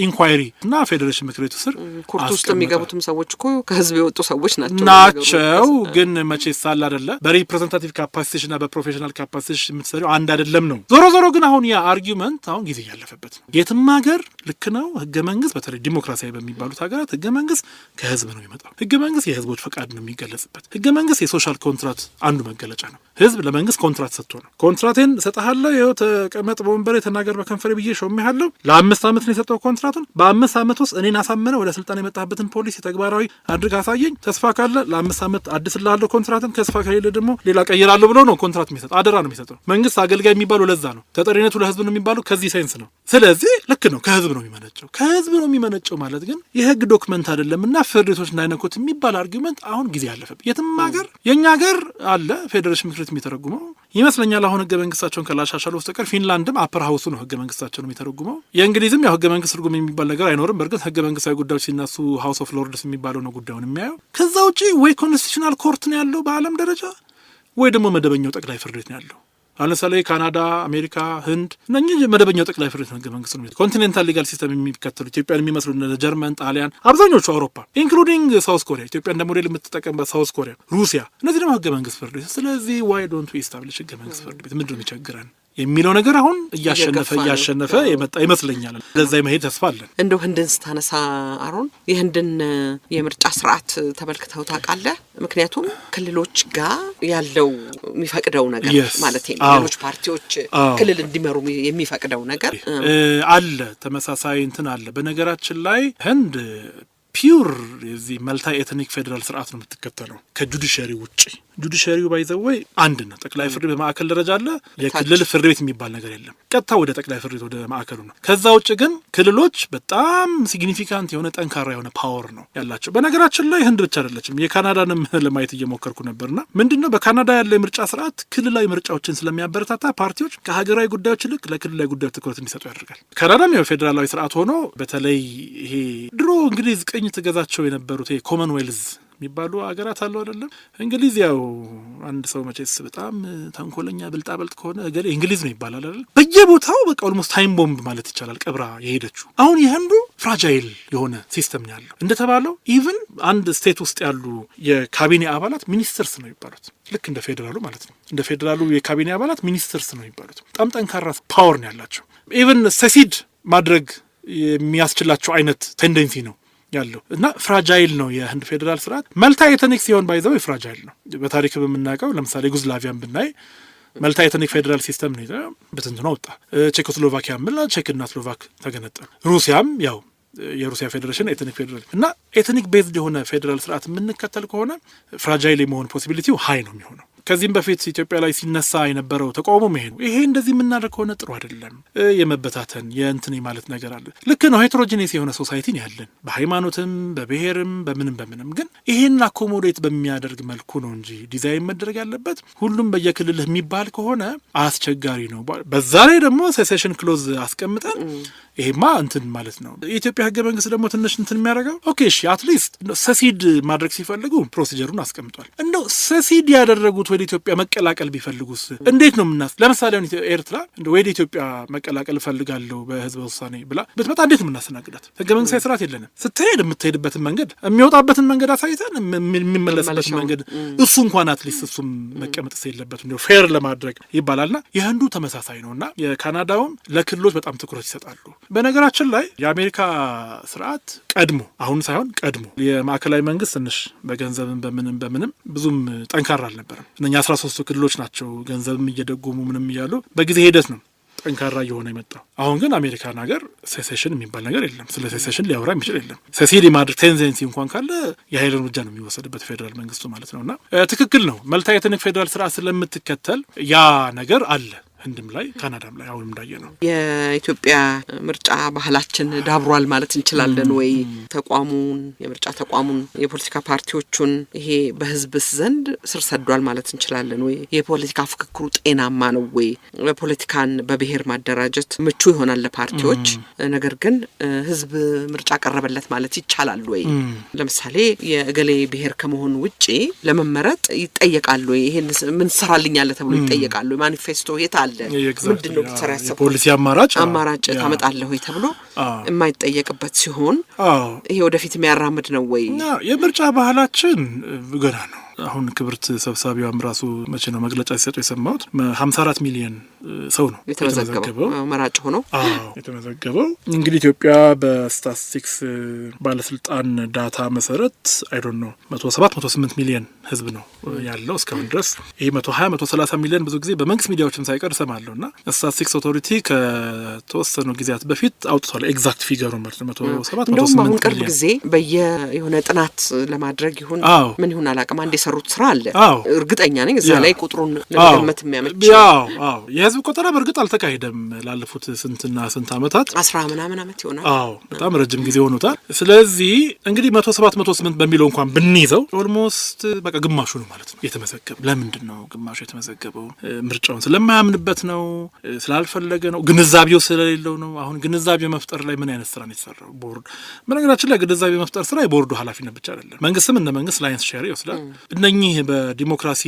ኢንኳይሪ እና ፌዴሬሽን ምክር ቤቱ ስር ኮርት ውስጥ የሚገቡትም ሰዎች እኮ ከህዝብ የወጡ ሰዎች ናቸው። ግን መቼ ሳል አይደለ በሪፕሬዘንታቲቭ ካፓሲቲና በፕሮፌሽናል ካፓሲቲ የምትሰሪው አንድ አይደለም ነው። ዞሮ ግን አሁን ያ አርጊውመንት አሁን ጊዜ ያለፈበት ነው። የትም ሀገር ልክ ነው። ህገ መንግስት በተለይ ዲሞክራሲያዊ በሚባሉት ሀገራት ህገ መንግስት ከህዝብ ነው የሚመጣው። ህገ መንግስት የህዝቦች ፈቃድ ነው የሚገለጽበት። ህገ መንግስት የሶሻል ኮንትራት አንዱ መገለጫ ነው። ህዝብ ለመንግስት ኮንትራት ሰጥቶ ነው ኮንትራቴን እሰጥሃለሁ፣ ይኸው ተቀመጥ በወንበሬ ተናገር በከንፈሬ ብዬ ሾሜሃለሁ። ለ5 ዓመት ነው የሰጠው ኮንትራቱን። በ5 ዓመት ውስጥ እኔን አሳመነ ወደ ስልጣን የመጣበትን ፖሊሲ ተግባራዊ አድርግ አሳየኝ። ተስፋ ካለ ለ5 ዓመት አድስልሃለሁ ኮንትራትን፣ ተስፋ ከሌለ ደግሞ ሌላ ቀይራለሁ ብሎ ነው ኮንትራት የሚሰጥ። አደራ ነው የሚሰጠው። መንግስት አገልጋይ የሚባለው ለዛ ነው። ተጠሪነቱ ለህዝብ ነው የሚባለው ከዚህ ሳይንስ ነው። ስለዚህ ልክ ነው፣ ከህዝብ ነው የሚመነጨው። ከህዝብ ነው የሚመነጨው ማለት ግን የህግ ዶክመንት አይደለም እና ፍርድ ቤቶች እንዳይነኩት የሚባል አርጊመንት አሁን ጊዜ ያለፈበት። የትም ሀገር የእኛ ሀገር አለ ፌዴሬሽን ምክር ቤት የሚተረጉመው ይመስለኛል። አሁን ህገ መንግስታቸውን ከላሻሻሉ በስተቀር ፊንላንድም አፐር ሀውሱ ነው ህገ መንግስታቸውን የሚተረጉመው። የእንግሊዝም ያው ህገ መንግስት ትርጉም የሚባል ነገር አይኖርም። በእርግጥ ህገ መንግስታዊ ጉዳዮች ሲነሱ ሀውስ ኦፍ ሎርድስ የሚባለው ነው ጉዳዩን የሚያየው። ከዛ ውጪ ወይ ኮንስቲቱሽናል ኮርት ነው ያለው በአለም ደረጃ ወይ ደግሞ መደበኛው ጠቅላይ ፍርድ ቤት ነው ያለው። አሁን ለምሳሌ ካናዳ፣ አሜሪካ፣ ህንድ እነኚህ መደበኛው ጠቅላይ ፍርድ ቤት ነው ህገ መንግስት ነው። ኮንቲኔንታል ሊጋል ሲስተም የሚከተሉ ኢትዮጵያን የሚመስሉ ጀርመን፣ ጣሊያን፣ አብዛኞቹ አውሮፓ ኢንክሉዲንግ ሳውስ ኮሪያ፣ ኢትዮጵያ እንደ ሞዴል የምትጠቀምበት ሳውስ ኮሪያ፣ ሩሲያ፣ እነዚህ ደግሞ ህገ መንግስት ፍርድ ቤት። ስለዚህ ዋይ ዶንት ዊ ስታብሊሽ ህገ መንግስት ፍርድ ቤት ምንድን ነው የሚቸግረን የሚለው ነገር አሁን እያሸነፈ የመጣ ይመስለኛል። ለዛ የመሄድ ተስፋ አለን። እንደው ህንድን ስታነሳ አሮን የህንድን የምርጫ ስርዓት ተመልክተው ታውቃለህ? ምክንያቱም ክልሎች ጋር ያለው የሚፈቅደው ነገር ማለት ነው ሌሎች ፓርቲዎች ክልል እንዲመሩ የሚፈቅደው ነገር አለ። ተመሳሳይ እንትን አለ። በነገራችን ላይ ህንድ ፒውር የዚህ መልታ ኤትኒክ ፌዴራል ስርዓት ነው የምትከተለው ከጁዲሻሪ ውጪ። ጁዲሻሪው ባይዘወይ አንድ ነው። ጠቅላይ ፍርድ ቤት በማዕከል ደረጃ አለ። የክልል ፍርድ ቤት የሚባል ነገር የለም። ቀጥታ ወደ ጠቅላይ ፍርድ ቤት ወደ ማዕከሉ ነው። ከዛ ውጭ ግን ክልሎች በጣም ሲግኒፊካንት የሆነ ጠንካራ የሆነ ፓወር ነው ያላቸው። በነገራችን ላይ ህንድ ብቻ አይደለችም። የካናዳንም ለማየት እየሞከርኩ ነበርና ምንድነው በካናዳ ያለው የምርጫ ስርዓት ክልላዊ ምርጫዎችን ስለሚያበረታታ ፓርቲዎች ከሀገራዊ ጉዳዮች ይልቅ ለክልላዊ ጉዳዮች ትኩረት እንዲሰጡ ያደርጋል። ካናዳም ያው ፌዴራላዊ ስርዓት ሆኖ በተለይ ይሄ ድሮ እንግሊዝ ቅኝ ትገዛቸው የነበሩት ኮመንዌልዝ የሚባሉ ሀገራት አለው አይደለም። እንግሊዝ ያው አንድ ሰው መቼስ በጣም ተንኮለኛ ብልጣበልጥ ከሆነ እገሌ እንግሊዝ ነው ይባላል አይደል? በየቦታው በቃ ኦልሞስት ታይም ቦምብ ማለት ይቻላል ቀብራ የሄደችው። አሁን የህንዱ ፍራጃይል የሆነ ሲስተም ነው ያለው። እንደተባለው ኢቭን አንድ ስቴት ውስጥ ያሉ የካቢኔ አባላት ሚኒስተርስ ነው ይባሉት። ልክ እንደ ፌዴራሉ ማለት ነው። እንደ ፌዴራሉ የካቢኔ አባላት ሚኒስተርስ ነው ይባሉት። በጣም ጠንካራ ፓወር ነው ያላቸው። ኢቭን ሰሲድ ማድረግ የሚያስችላቸው አይነት ቴንደንሲ ነው ያለው እና ፍራጃይል ነው የህንድ ፌዴራል ስርዓት። መልታ ኤትኒክ ሲሆን ባይዘው ፍራጃይል ነው። በታሪክ በምናውቀው ለምሳሌ ዩጎዝላቪያን ብናይ መልታ ኤትኒክ ፌዴራል ሲስተም ነው በትንትኖ ወጣ። ቼኮስሎቫኪያ ምላ ቼክና ስሎቫክ ተገነጠሉ። ሩሲያም ያው የሩሲያ ፌዴሬሽን ኤትኒክ ፌዴራል እና ኤትኒክ ቤዝድ የሆነ ፌዴራል ስርዓት የምንከተል ከሆነ ፍራጃይል የመሆን ፖሲቢሊቲው ሀይ ነው የሚሆነው። ከዚህም በፊት ኢትዮጵያ ላይ ሲነሳ የነበረው ተቃውሞ ይሄ ነው። ይሄ እንደዚህ የምናደርግ ከሆነ ጥሩ አይደለም። የመበታተን የእንትን ማለት ነገር አለ። ልክ ነው። ሄትሮጂኔስ የሆነ ሶሳይቲ ነው ያለን በሃይማኖትም በብሔርም በምንም ግን ይሄን አኮሞዴት በሚያደርግ መልኩ ነው እንጂ ዲዛይን መደረግ ያለበት ሁሉም በየክልልህ የሚባል ከሆነ አስቸጋሪ ነው። በዛ ላይ ደግሞ ሴሴሽን ክሎዝ አስቀምጠን ይሄማ እንትን ማለት ነው። የኢትዮጵያ ህገ መንግስት ደግሞ ትንሽ እንትን የሚያደርገው ኦኬ እሺ አትሊስት ሰሲድ ማድረግ ሲፈልጉ ፕሮሲጀሩን አስቀምጧል። እንደው ሰሲድ ያደረጉት ወደ ኢትዮጵያ መቀላቀል ቢፈልጉስ እንዴት ነው ምናስ? ለምሳሌ አሁን ኤርትራ እንደ ወደ ኢትዮጵያ መቀላቀል ፈልጋለሁ በህዝብ ውሳኔ ብላ ብትመጣ እንዴት ነው የምናስተናግዳት? ህገ መንግስታዊ ስርዓት የለንም። ስትሄድ የምትሄድበትን መንገድ የሚወጣበትን መንገድ አሳይተን የሚመለስበትን መንገድ እሱ እንኳን አትሊስት እሱም መቀመጥ የለበት እንደው ፌር ለማድረግ ይባላልና የህንዱ ተመሳሳይ ነውና የካናዳውም ለክልሎች በጣም ትኩረት ይሰጣሉ። በነገራችን ላይ የአሜሪካ ስርዓት ቀድሞ አሁን ሳይሆን ቀድሞ የማዕከላዊ መንግስት ትንሽ በገንዘብም በምንም ብዙም ጠንካራ አልነበረም። እነኛ 13 ክልሎች ናቸው ገንዘብም እየደጎሙ ምንም እያሉ በጊዜ ሂደት ነው ጠንካራ እየሆነ የመጣው። አሁን ግን አሜሪካን ሀገር ሴሴሽን የሚባል ነገር የለም። ስለ ሴሴሽን ሊያወራ የሚችል የለም። ሴሲድ የማድረግ ቴንደንሲ እንኳን ካለ የኃይል እርምጃ ነው የሚወሰድበት ፌዴራል መንግስቱ ማለት ነውና ትክክል ነው። መልታ ኤትኒክ ፌዴራል ስርዓት ስለምትከተል ያ ነገር አለ ህንድም ላይ ካናዳም ላይ አሁንም እንዳየነው የኢትዮጵያ ምርጫ ባህላችን ዳብሯል ማለት እንችላለን ወይ? ተቋሙን የምርጫ ተቋሙን የፖለቲካ ፓርቲዎቹን ይሄ በህዝብስ ዘንድ ስር ሰዷል ማለት እንችላለን ወይ? የፖለቲካ ፍክክሩ ጤናማ ነው ወይ? ፖለቲካን በብሔር ማደራጀት ምቹ ይሆናል ለፓርቲዎች፣ ነገር ግን ህዝብ ምርጫ ቀረበለት ማለት ይቻላል ወይ? ለምሳሌ የእገሌ ብሔር ከመሆን ውጪ ለመመረጥ ይጠየቃል ወይ? ይሄን ምን ሰራልኛለ ተብሎ ይጠየቃል ወይ? ማኒፌስቶ የት አለ? ምንድነው ተሰራ ያሰበው? ፖሊሲ አማራጭ ታመጣለህ ወይ ተብሎ የማይጠየቅበት ሲሆን ይሄ ወደፊት የሚያራምድ ነው ወይ? የምርጫ ባህላችን ገና ነው። አሁን ክብርት ሰብሳቢዋም ራሱ መቼ ነው መግለጫ ሲሰጡ የሰማሁት 54 ሚሊዮን ሰው ነው የተመዘገበው መራጭ ሆኖ የተመዘገበው። እንግዲህ ኢትዮጵያ በስታቲስቲክስ ባለስልጣን ዳታ መሰረት አይ ዶንት ኖ 107-108 ሚሊዮን ህዝብ ነው ያለው እስካሁን ድረስ። ይሄ 120-130 ሚሊዮን ብዙ ጊዜ በመንግስት ሚዲያዎችም ሳይቀር ሰማለሁና ስታቲስቲክስ ኦቶሪቲ ከተወሰኑ ጊዜያት በፊት አውጥቷል ኤግዛክት ፊገሩን ማለት ነው 107-108 ሚሊዮን። ቅርብ ጊዜ የሆነ ጥናት ለማድረግ ይሁን ምን ይሁን አላውቅም አንድ የሰሩት ስራ አለ። እርግጠኛ ነኝ እዛ ላይ ቁጥሩን ለመገመት የሚያመች የህዝብ ቆጠራ በእርግጥ አልተካሄደም ላለፉት ስንትና ስንት አመታት 10 ምናምን አመት ይሆናል። በጣም ረጅም ጊዜ ሆኖታል። ስለዚህ እንግዲህ 107-108 በሚለው እንኳን ብንይዘው ኦልሞስት በቃ ግማሹ ነው ማለት ነው የተመዘገበው። ለምንድን ነው ግማሹ የተመዘገበው? ምርጫውን ስለማያምንበት ነው? ስላልፈለገ ነው? ግንዛቤው ስለሌለው ነው? አሁን ግንዛቤ መፍጠር ላይ ምን አይነት ስራ ነው የተሰራው? ቦርድ በነገራችን ላይ ግንዛቤ መፍጠር ስራ የቦርዱ ኃላፊነት ብቻ አይደለም። መንግስትም እንደ መንግስት ላይንስ ሼር ይወስዳል። እነኚህ በዲሞክራሲ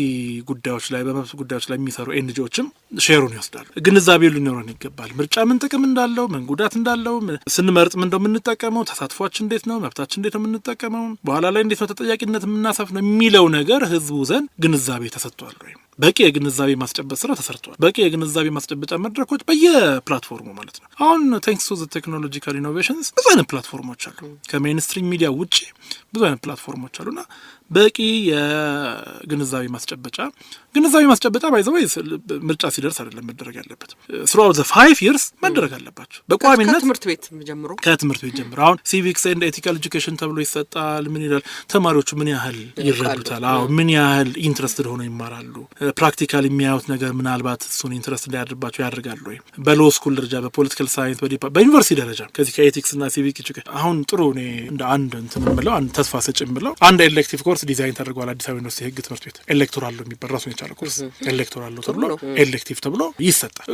ጉዳዮች ላይ በመብት ጉዳዮች ላይ የሚሰሩ ኤንጂኦችም ሼሩን ይወስዳሉ። ግንዛቤው ሊኖረን ይገባል። ምርጫ ምን ጥቅም እንዳለው፣ ምን ጉዳት እንዳለው፣ ስንመርጥ ምን እንደው የምንጠቀመው፣ ተሳትፏችን እንዴት ነው፣ መብታችን እንዴት ነው የምንጠቀመው፣ በኋላ ላይ እንዴት ነው ተጠያቂነት የምናሰፍ ነው የሚለው ነገር ህዝቡ ዘንድ ግንዛቤ ተሰጥቷል ወይ? በቂ የግንዛቤ ማስጨበጥ ስራ ተሰርቷል። በቂ የግንዛቤ ማስጨበጫ መድረኮች በየፕላትፎርሙ ማለት ነው። አሁን ቴንክስ ቱ ዘ ቴክኖሎጂካል ኢኖቬሽንስ ብዙ አይነት ፕላትፎርሞች አሉ። ከሜንስትሪም ሚዲያ ውጪ ብዙ አይነት ፕላትፎርሞች አሉና በቂ የግንዛቤ ማስጨበጫ ባይዘው ምርጫ ሲደርስ አይደለም መደረግ ያለበት። throughout the 5 years መደረግ አለባቸው በቋሚነት ከትምህርት ቤት ጀምሮ። አሁን ሲቪክስ ኤንድ ኤቲካል ኤጁኬሽን ተብሎ ይሰጣል። ምን ይላል? ተማሪዎቹ ምን ያህል ይረዱታል? ምን ያህል ኢንትረስትድ ሆነው ይማራሉ? ፕራክቲካል የሚያዩት ነገር ምናልባት እሱን ኢንትረስት እንዲያድርባቸው ያደርጋሉ ወይ? በሎ ስኩል ደረጃ፣ በፖለቲካል ሳይንስ፣ በዩኒቨርሲቲ ደረጃ ከዚህ ከኤቲክስ እና ሲቪክ ኤጁኬሽን አሁን ጥሩ እኔ እንደ አንድ እንትን የምለው አንድ ተስፋ ሰጭ የምለው አንድ ኤሌክቲቭ ኮርስ ዲዛይን ተደርጓል። አዲስ አበባ ዩኒቨርሲቲ የህግ ትምህርት ቤት ኤሌክቶራል የሚባል ራሱን የቻለ ኮርስ ኤሌክቶራል ተብሎ ኤሌክቲቭ ተብሎ ይሰጣል።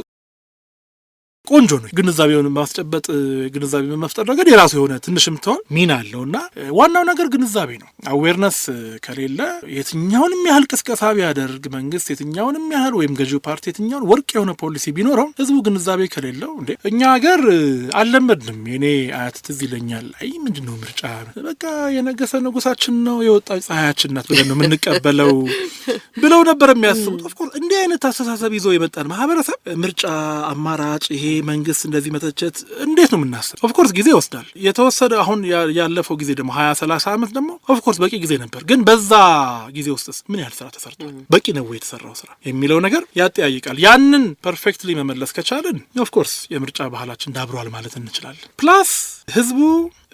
ቆንጆ ነው። ግንዛቤውን ማስጨበጥ ግንዛቤ መፍጠር ነገር የራሱ የሆነ ትንሽም ትሆን ሚና አለውና ዋናው ነገር ግንዛቤ ነው። አዌርነስ ከሌለ የትኛውንም ያህል ቅስቀሳ ቢያደርግ መንግስት የትኛውንም ያህል ወይም ገዢው ፓርቲ የትኛውን ወርቅ የሆነ ፖሊሲ ቢኖረው ህዝቡ ግንዛቤ ከሌለው እንዴ እኛ ሀገር አልለመድንም። የኔ አያት ትዝ ይለኛል። አይ ምንድነው ምርጫ በቃ የነገሰ ንጉሳችን ነው የወጣ ፀሐያችን ናት ብለን ነው የምንቀበለው ብለው ነበር የሚያስቡት። ኦፍኮርስ እንዲህ አይነት አስተሳሰብ ይዞ የመጣን ማህበረሰብ ምርጫ አማራጭ ይሄ መንግስት እንደዚህ መተቸት እንዴት ነው የምናስብ? ኦፍኮርስ ጊዜ ይወስዳል። የተወሰደ አሁን ያለፈው ጊዜ ደግሞ 20-30 ዓመት ደግሞ ኦፍኮርስ በቂ ጊዜ ነበር። ግን በዛ ጊዜ ውስጥስ ምን ያህል ስራ ተሰርቷል? በቂ ነው የተሰራው ስራ የሚለው ነገር ያጠያይቃል። ያንን ፐርፌክትሊ መመለስ ከቻልን ኦፍኮርስ የምርጫ ባህላችን ዳብሯል ማለት እንችላለን። ፕላስ ህዝቡ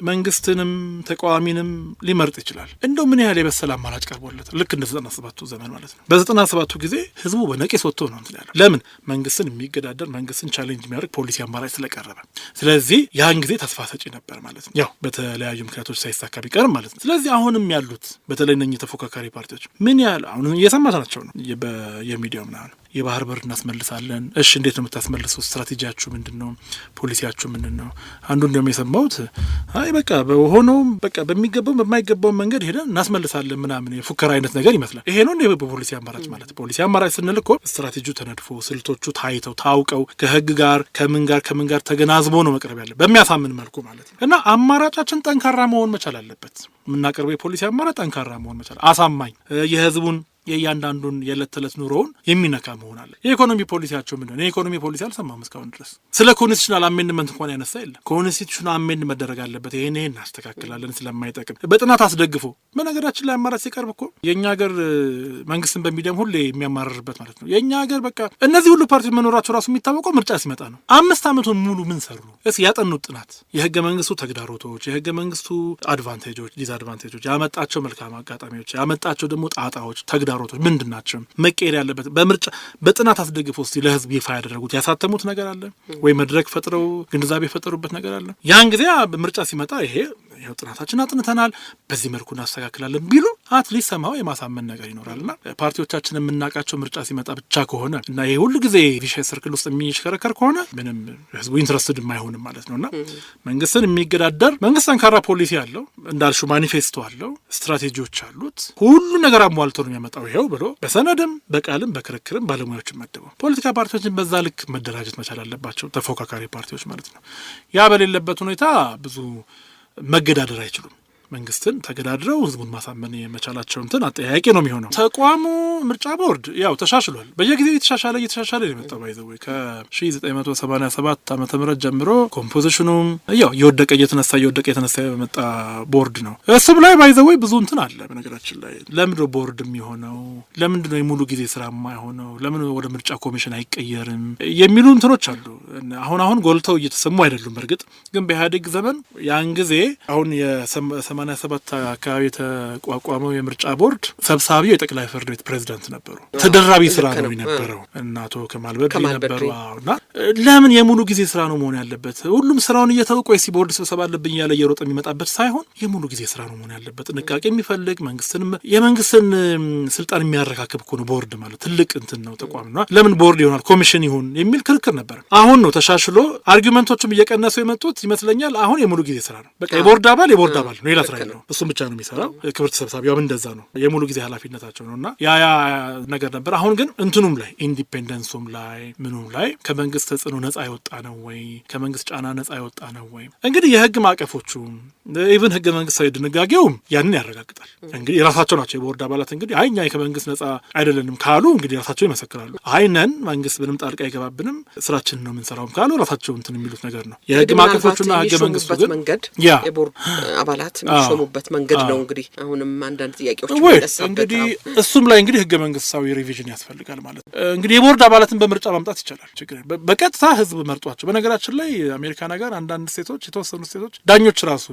መንግስትንም ተቃዋሚንም ሊመርጥ ይችላል። እንደው ምን ያህል የበሰለ አማራጭ ቀርቦለታል። ልክ እንደ 97ቱ ዘመን ማለት ነው። በ97ቱ ጊዜ ህዝቡ በነቂስ ወጥቶ ነው እንትን ያለው። ለምን? መንግስትን የሚገዳደር መንግስትን ቻሌንጅ የሚያደርግ ፖሊሲ አማራጭ ስለቀረበ። ስለዚህ ያን ጊዜ ተስፋ ሰጪ ነበር ማለት ነው። ያው በተለያዩ ምክንያቶች ሳይሳካ ቢቀርም ማለት ነው። ስለዚህ አሁንም ያሉት በተለይ እነኚህ ተፎካካሪ ፓርቲዎች ምን ያህል አሁን እየሰማናቸው ነው የሚዲያው ምናምን የባህር በር እናስመልሳለን። እሺ እንዴት ነው የምታስመልሱት? ስትራቴጂያችሁ ምንድነው? ፖሊሲያችሁ ምንድነው? አንዱ እንደውም የሰማሁት አይ በቃ በሆነውም በቃ በሚገባው በማይገባው መንገድ ሄደን እናስመልሳለን ምናምን የፉከራ አይነት ነገር ይመስላል። ይሄ ነው እንደ በፖሊሲ አማራጭ ማለት። ፖሊሲ አማራጭ ስንል እኮ ስትራቴጂው ተነድፎ ስልቶቹ ታይተው ታውቀው ከህግ ጋር ከምን ጋር ተገናዝቦ ነው መቅረብ ያለ በሚያሳምን መልኩ ማለት ነው። እና አማራጫችን ጠንካራ መሆን መቻል አለበት። የምናቀርበው የፖሊሲ አማራጭ ጠንካራ መሆን መቻል አሳማኝ የህዝቡን የእያንዳንዱን የዕለት ተዕለት ኑሮውን የሚነካ መሆን አለ። የኢኮኖሚ ፖሊሲያቸው ምንድን ነው? የኢኮኖሚ ፖሊሲ አልሰማም እስካሁን ድረስ። ስለ ኮንስቲቱሽናል አሜንድመንት እንኳን ያነሳ የለም። ኮንስቲቱሽናል አሜንድ መደረግ አለበት፣ ይሄን እናስተካክላለን ስለማይጠቅም በጥናት አስደግፎ። በነገራችን ላይ አማራጭ ሲቀርብ እኮ የእኛ ሀገር መንግስትን በሚዲያም ሁሌ የሚያማርርበት ማለት ነው። የእኛ ሀገር በቃ እነዚህ ሁሉ ፓርቲዎች መኖራቸው ራሱ የሚታወቀው ምርጫ ሲመጣ ነው። 5 ዓመቱን ሙሉ ምን ሰሩ? ያጠኑት ጥናት የህገ መንግስቱ ተግዳሮቶች፣ የህገ መንግስቱ አድቫንቴጆች፣ ዲስአድቫንቴጆች፣ ያመጣቸው መልካም አጋጣሚዎች፣ ያመጣቸው ደግሞ ጣጣዎች፣ ተግዳሮቶች ተግባራቶች ምንድናቸው መቀየር ያለበት በምርጫ በጥናት አስደግፈው እስቲ ለህዝብ ይፋ ያደረጉት ያሳተሙት ነገር አለ ወይ መድረክ ፈጥረው ግንዛቤ ፈጠሩበት ነገር አለ ያን ጊዜ ምርጫ ሲመጣ ይሄ ያው ጥናታችን አጥንተናል በዚህ መልኩ እናስተካክላለን ቢሉ አትሊስት ሰማው የማሳመን ነገር ይኖራልና ፓርቲዎቻችን የምናቃቸው ምርጫ ሲመጣ ብቻ ከሆነ እና ይሄ ሁሉ ጊዜ ቪሸስ ሰርክል ውስጥ የሚሽከረከር ከሆነ ምንም ህዝቡ ኢንትረስትድ የማይሆንም ማለት ነውና መንግስትን የሚገዳደር መንግስት ጠንካራ ፖሊሲ አለው እንዳልሹ ማኒፌስቶ አለው ስትራቴጂዎች አሉት ሁሉ ነገር አሟልቶ ነው የሚያመጣው ይሄው ብሎ በሰነድም በቃልም በክርክርም ባለሙያዎችን መደበው ፖለቲካ ፓርቲዎችን በዛ ልክ መደራጀት መቻል አለባቸው ተፎካካሪ ፓርቲዎች ማለት ነው ያ በሌለበት ሁኔታ ብዙ መገዳደር አይችሉም መንግስትን ተገዳድረው ህዝቡን ማሳመን የመቻላቸው እንትን አጠያያቂ ነው የሚሆነው ተቋሙ ምርጫ ቦርድ ያው ተሻሽሏል በየጊዜው እየተሻሻለ የመጣው ባይዘው ከ1987 ዓመተ ምህረት ጀምሮ ኮምፖዚሽኑም ያው የወደቀ የተነሳ የመጣ ቦርድ ነው እሱም ላይ ባይዘው ብዙ እንትን አለ በነገራችን ላይ ለምንድነው ቦርድ የሚሆነው ለምንድነው የሙሉ ጊዜ ስራ የማይሆነው ለምን ወደ ምርጫ ኮሚሽን አይቀየርም የሚሉ እንትኖች አሉ አሁን ጎልተው እየተሰሙ አይደሉም በርግጥ ግን በኢህአዴግ ዘመን ያን ጊዜ አሁን 87 አካባቢ የተቋቋመው የምርጫ ቦርድ ሰብሳቢው የጠቅላይ ፍርድ ቤት ፕሬዝዳንት ነበሩ ተደራቢ ስራ ነው የነበረው እና አቶ ከማል በድሪ ነበሩና ለምን የሙሉ ጊዜ ስራ ነው መሆን ያለበት ሁሉም ስራውን እየተወቆ ቦርድ ስብሰባ አለብኝ ያለ እየሮጠ የሚመጣበት ሳይሆን የሙሉ ጊዜ ስራ ነው መሆን ያለበት ጥንቃቄ የሚፈልግ የመንግስትን ስልጣን የሚያረካክብ እኮ ነው ቦርድ ማለት ትልቅ እንትን ነው ተቋም ነው ለምን ቦርድ ይሆናል ኮሚሽን ይሁን የሚል ክርክር ነበር አሁን ነው ተሻሽሎ አርጊውመንቶችም እየቀነሱ የመጡት ይመስለኛል አሁን የሙሉ ጊዜ ስራ ነው በቃ የቦርድ አባል ነው ሌላ ስራ ነው እሱም ብቻ ነው የሚሰራው ክብርት ተሰብሳቢው እንደዛ ነው የሙሉ ጊዜ ኃላፊነታቸው ነውና ያ ነገር ነበር አሁን ግን እንትኑም ላይ ኢንዲፔንደንሱም ላይ ምኑም ላይ ከመንግስት ተጽዕኖ ነፃ ይወጣ ነው ወይ ከመንግስት ጫና ነፃ ይወጣ ነው ወይ እንግዲህ የህግ ማቀፎቹ ኢቭን ህገ መንግስታዊ ድንጋጌውም ያንን ያረጋግጣል እንግዲህ የራሳቸው ናቸው የቦርድ አባላት እንግዲህ አይኛ ከመንግስት ነፃ አይደለንም ካሉ እንግዲህ ራሳቸው ይመሰክራሉ አይነን መንግስት ምንም ጣልቃ አይገባብንም ስራችንን ነው የምንሰራውም ካሉ ራሳቸው እንትን የሚሉት ነገር ነው የህግ ማቀፎቹና ህገ መንግስቱ ግን የቦርድ አባላት የሚሾሙበት መንገድ ነው እንግዲህ አሁንም አንዳንድ ጥያቄዎች እንግዲህ እሱም ላይ እንግዲህ ህገ መንግስታዊ ሪቪዥን ያስፈልጋል ማለት እንግዲህ የቦርድ አባላትን በምርጫ ማምጣት ይቻላል ችግር በቀጥታ ህዝብ መርጧቸው በነገራችን ላይ አሜሪካ ነገር አንዳንድ ስቴቶች የተወሰኑ ስቴቶች ዳኞች ራሱ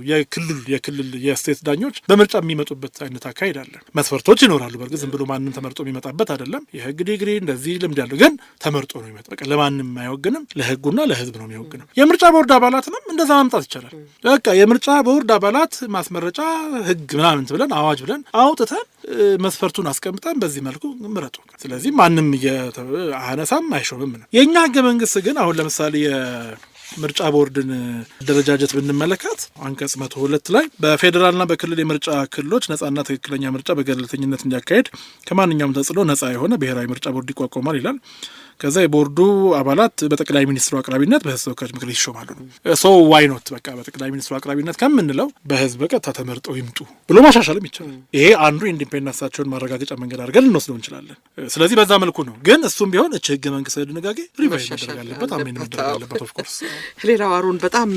የክልል የስቴት ዳኞች በምርጫ የሚመጡበት አይነት አካሄድ አለ መስፈርቶች ይኖራሉ በርግጥ ዝም ብሎ ማንንም ተመርጦ የሚመጣበት አይደለም የህግ ዲግሪ እንደዚህ ልምድ ያለው ግን ተመርጦ ነው የሚመጣው በቃ ለማንም አይወግንም ለህጉና ለህዝብ ነው የሚወግነው የምርጫ ቦርድ አባላትንም እንደዛ ማምጣት ይቻላል በቃ የምርጫ ቦርድ አባላት ማስመረጫ ህግ ምናምን ብለን አዋጅ ብለን አውጥተን መስፈርቱን አስቀምጠን በዚህ መልኩ ምረጡ ስለዚህ ማንም አነሳም አይሾምም ነው የኛ ህገ መንግስት ግን አሁን ለምሳሌ ምርጫ ቦርድን ደረጃጀት ብንመለከት አንቀጽ 102 ላይ በፌዴራልና በክልል የምርጫ ክልሎች ነጻና ትክክለኛ ምርጫ በገለልተኝነት እንዲያካሄድ ከማንኛውም ተጽዕኖ ነጻ የሆነ ብሔራዊ ምርጫ ቦርድ ይቋቋማል ይላል ከዛ የቦርዱ አባላት በጠቅላይ ሚኒስትሩ አቅራቢነት በህዝብ ተወካዮች ምክር ቤት ይሾማሉ ሶ ዋይ ኖት በቃ በጠቅላይ ሚኒስትሩ አቅራቢነት ከምንለው በህዝብ በቀጥታ ተመርጠው ይምጡ ብሎ ማሻሻልም ይቻላል ይሄ አንዱ ኢንዲፔንደንሳቸውን ማረጋገጫ መንገድ አድርገን ልንወስደው እንችላለን ስለዚህ በዛ መልኩ ነው ግን እሱም ቢሆን ህገ መንግስታዊ ድንጋጌ ሪቫይዝ መደረግ አለበት አሜን መደረግ አለበት ኦፍ ኮርስ ሌላው አሩን በጣም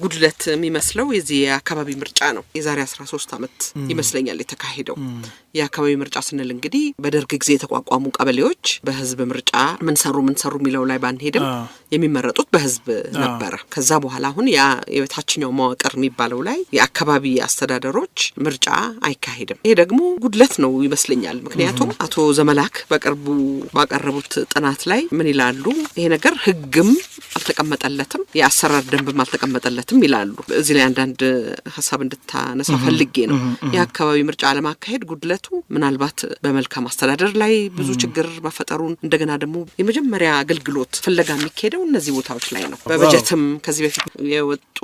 ጉድለት የሚመስለው የዚህ የአካባቢ ምርጫ ነው የዛሬ 13 ዓመት ይመስለኛል የተካሄደው የአካባቢ ምርጫ ስንል እንግዲህ በደርግ ጊዜ የተቋቋሙ ቀበሌዎች በህዝብ ምርጫ ምን ሰሩ የሚለው ላይ ባንሄድም የሚመረጡት በህዝብ ነበረ ከዛ በኋላ አሁን ያ የታችኛው መዋቅር የሚባለው ላይ የአካባቢ አስተዳደሮች ምርጫ አይካሄድም ይሄ ደግሞ ጉድለት ነው ይመስለኛል ምክንያቱም አቶ ዘመላክ በቅርቡ ባቀረቡት ጥናት ላይ ምን ይላሉ ይሄ ነገር ህግም አልተቀመጠለትም የአሰራር ደንብም አልተቀመጠለትም ይላሉ እዚህ ላይ አንዳንድ ሐሳብ እንድታነሳ ፈልጌ ነው የአካባቢ ምርጫ አለማካሄድ ጉድለቱ ምናልባት በመልካም አስተዳደር ላይ ብዙ ችግር መፈጠሩን እንደገና ደግሞ የመጀመሪያ አገልግሎት ፍለጋ የሚካሄደው እነዚህ ቦታዎች ላይ ነው በበጀትም ከዚህ በፊት የወጡ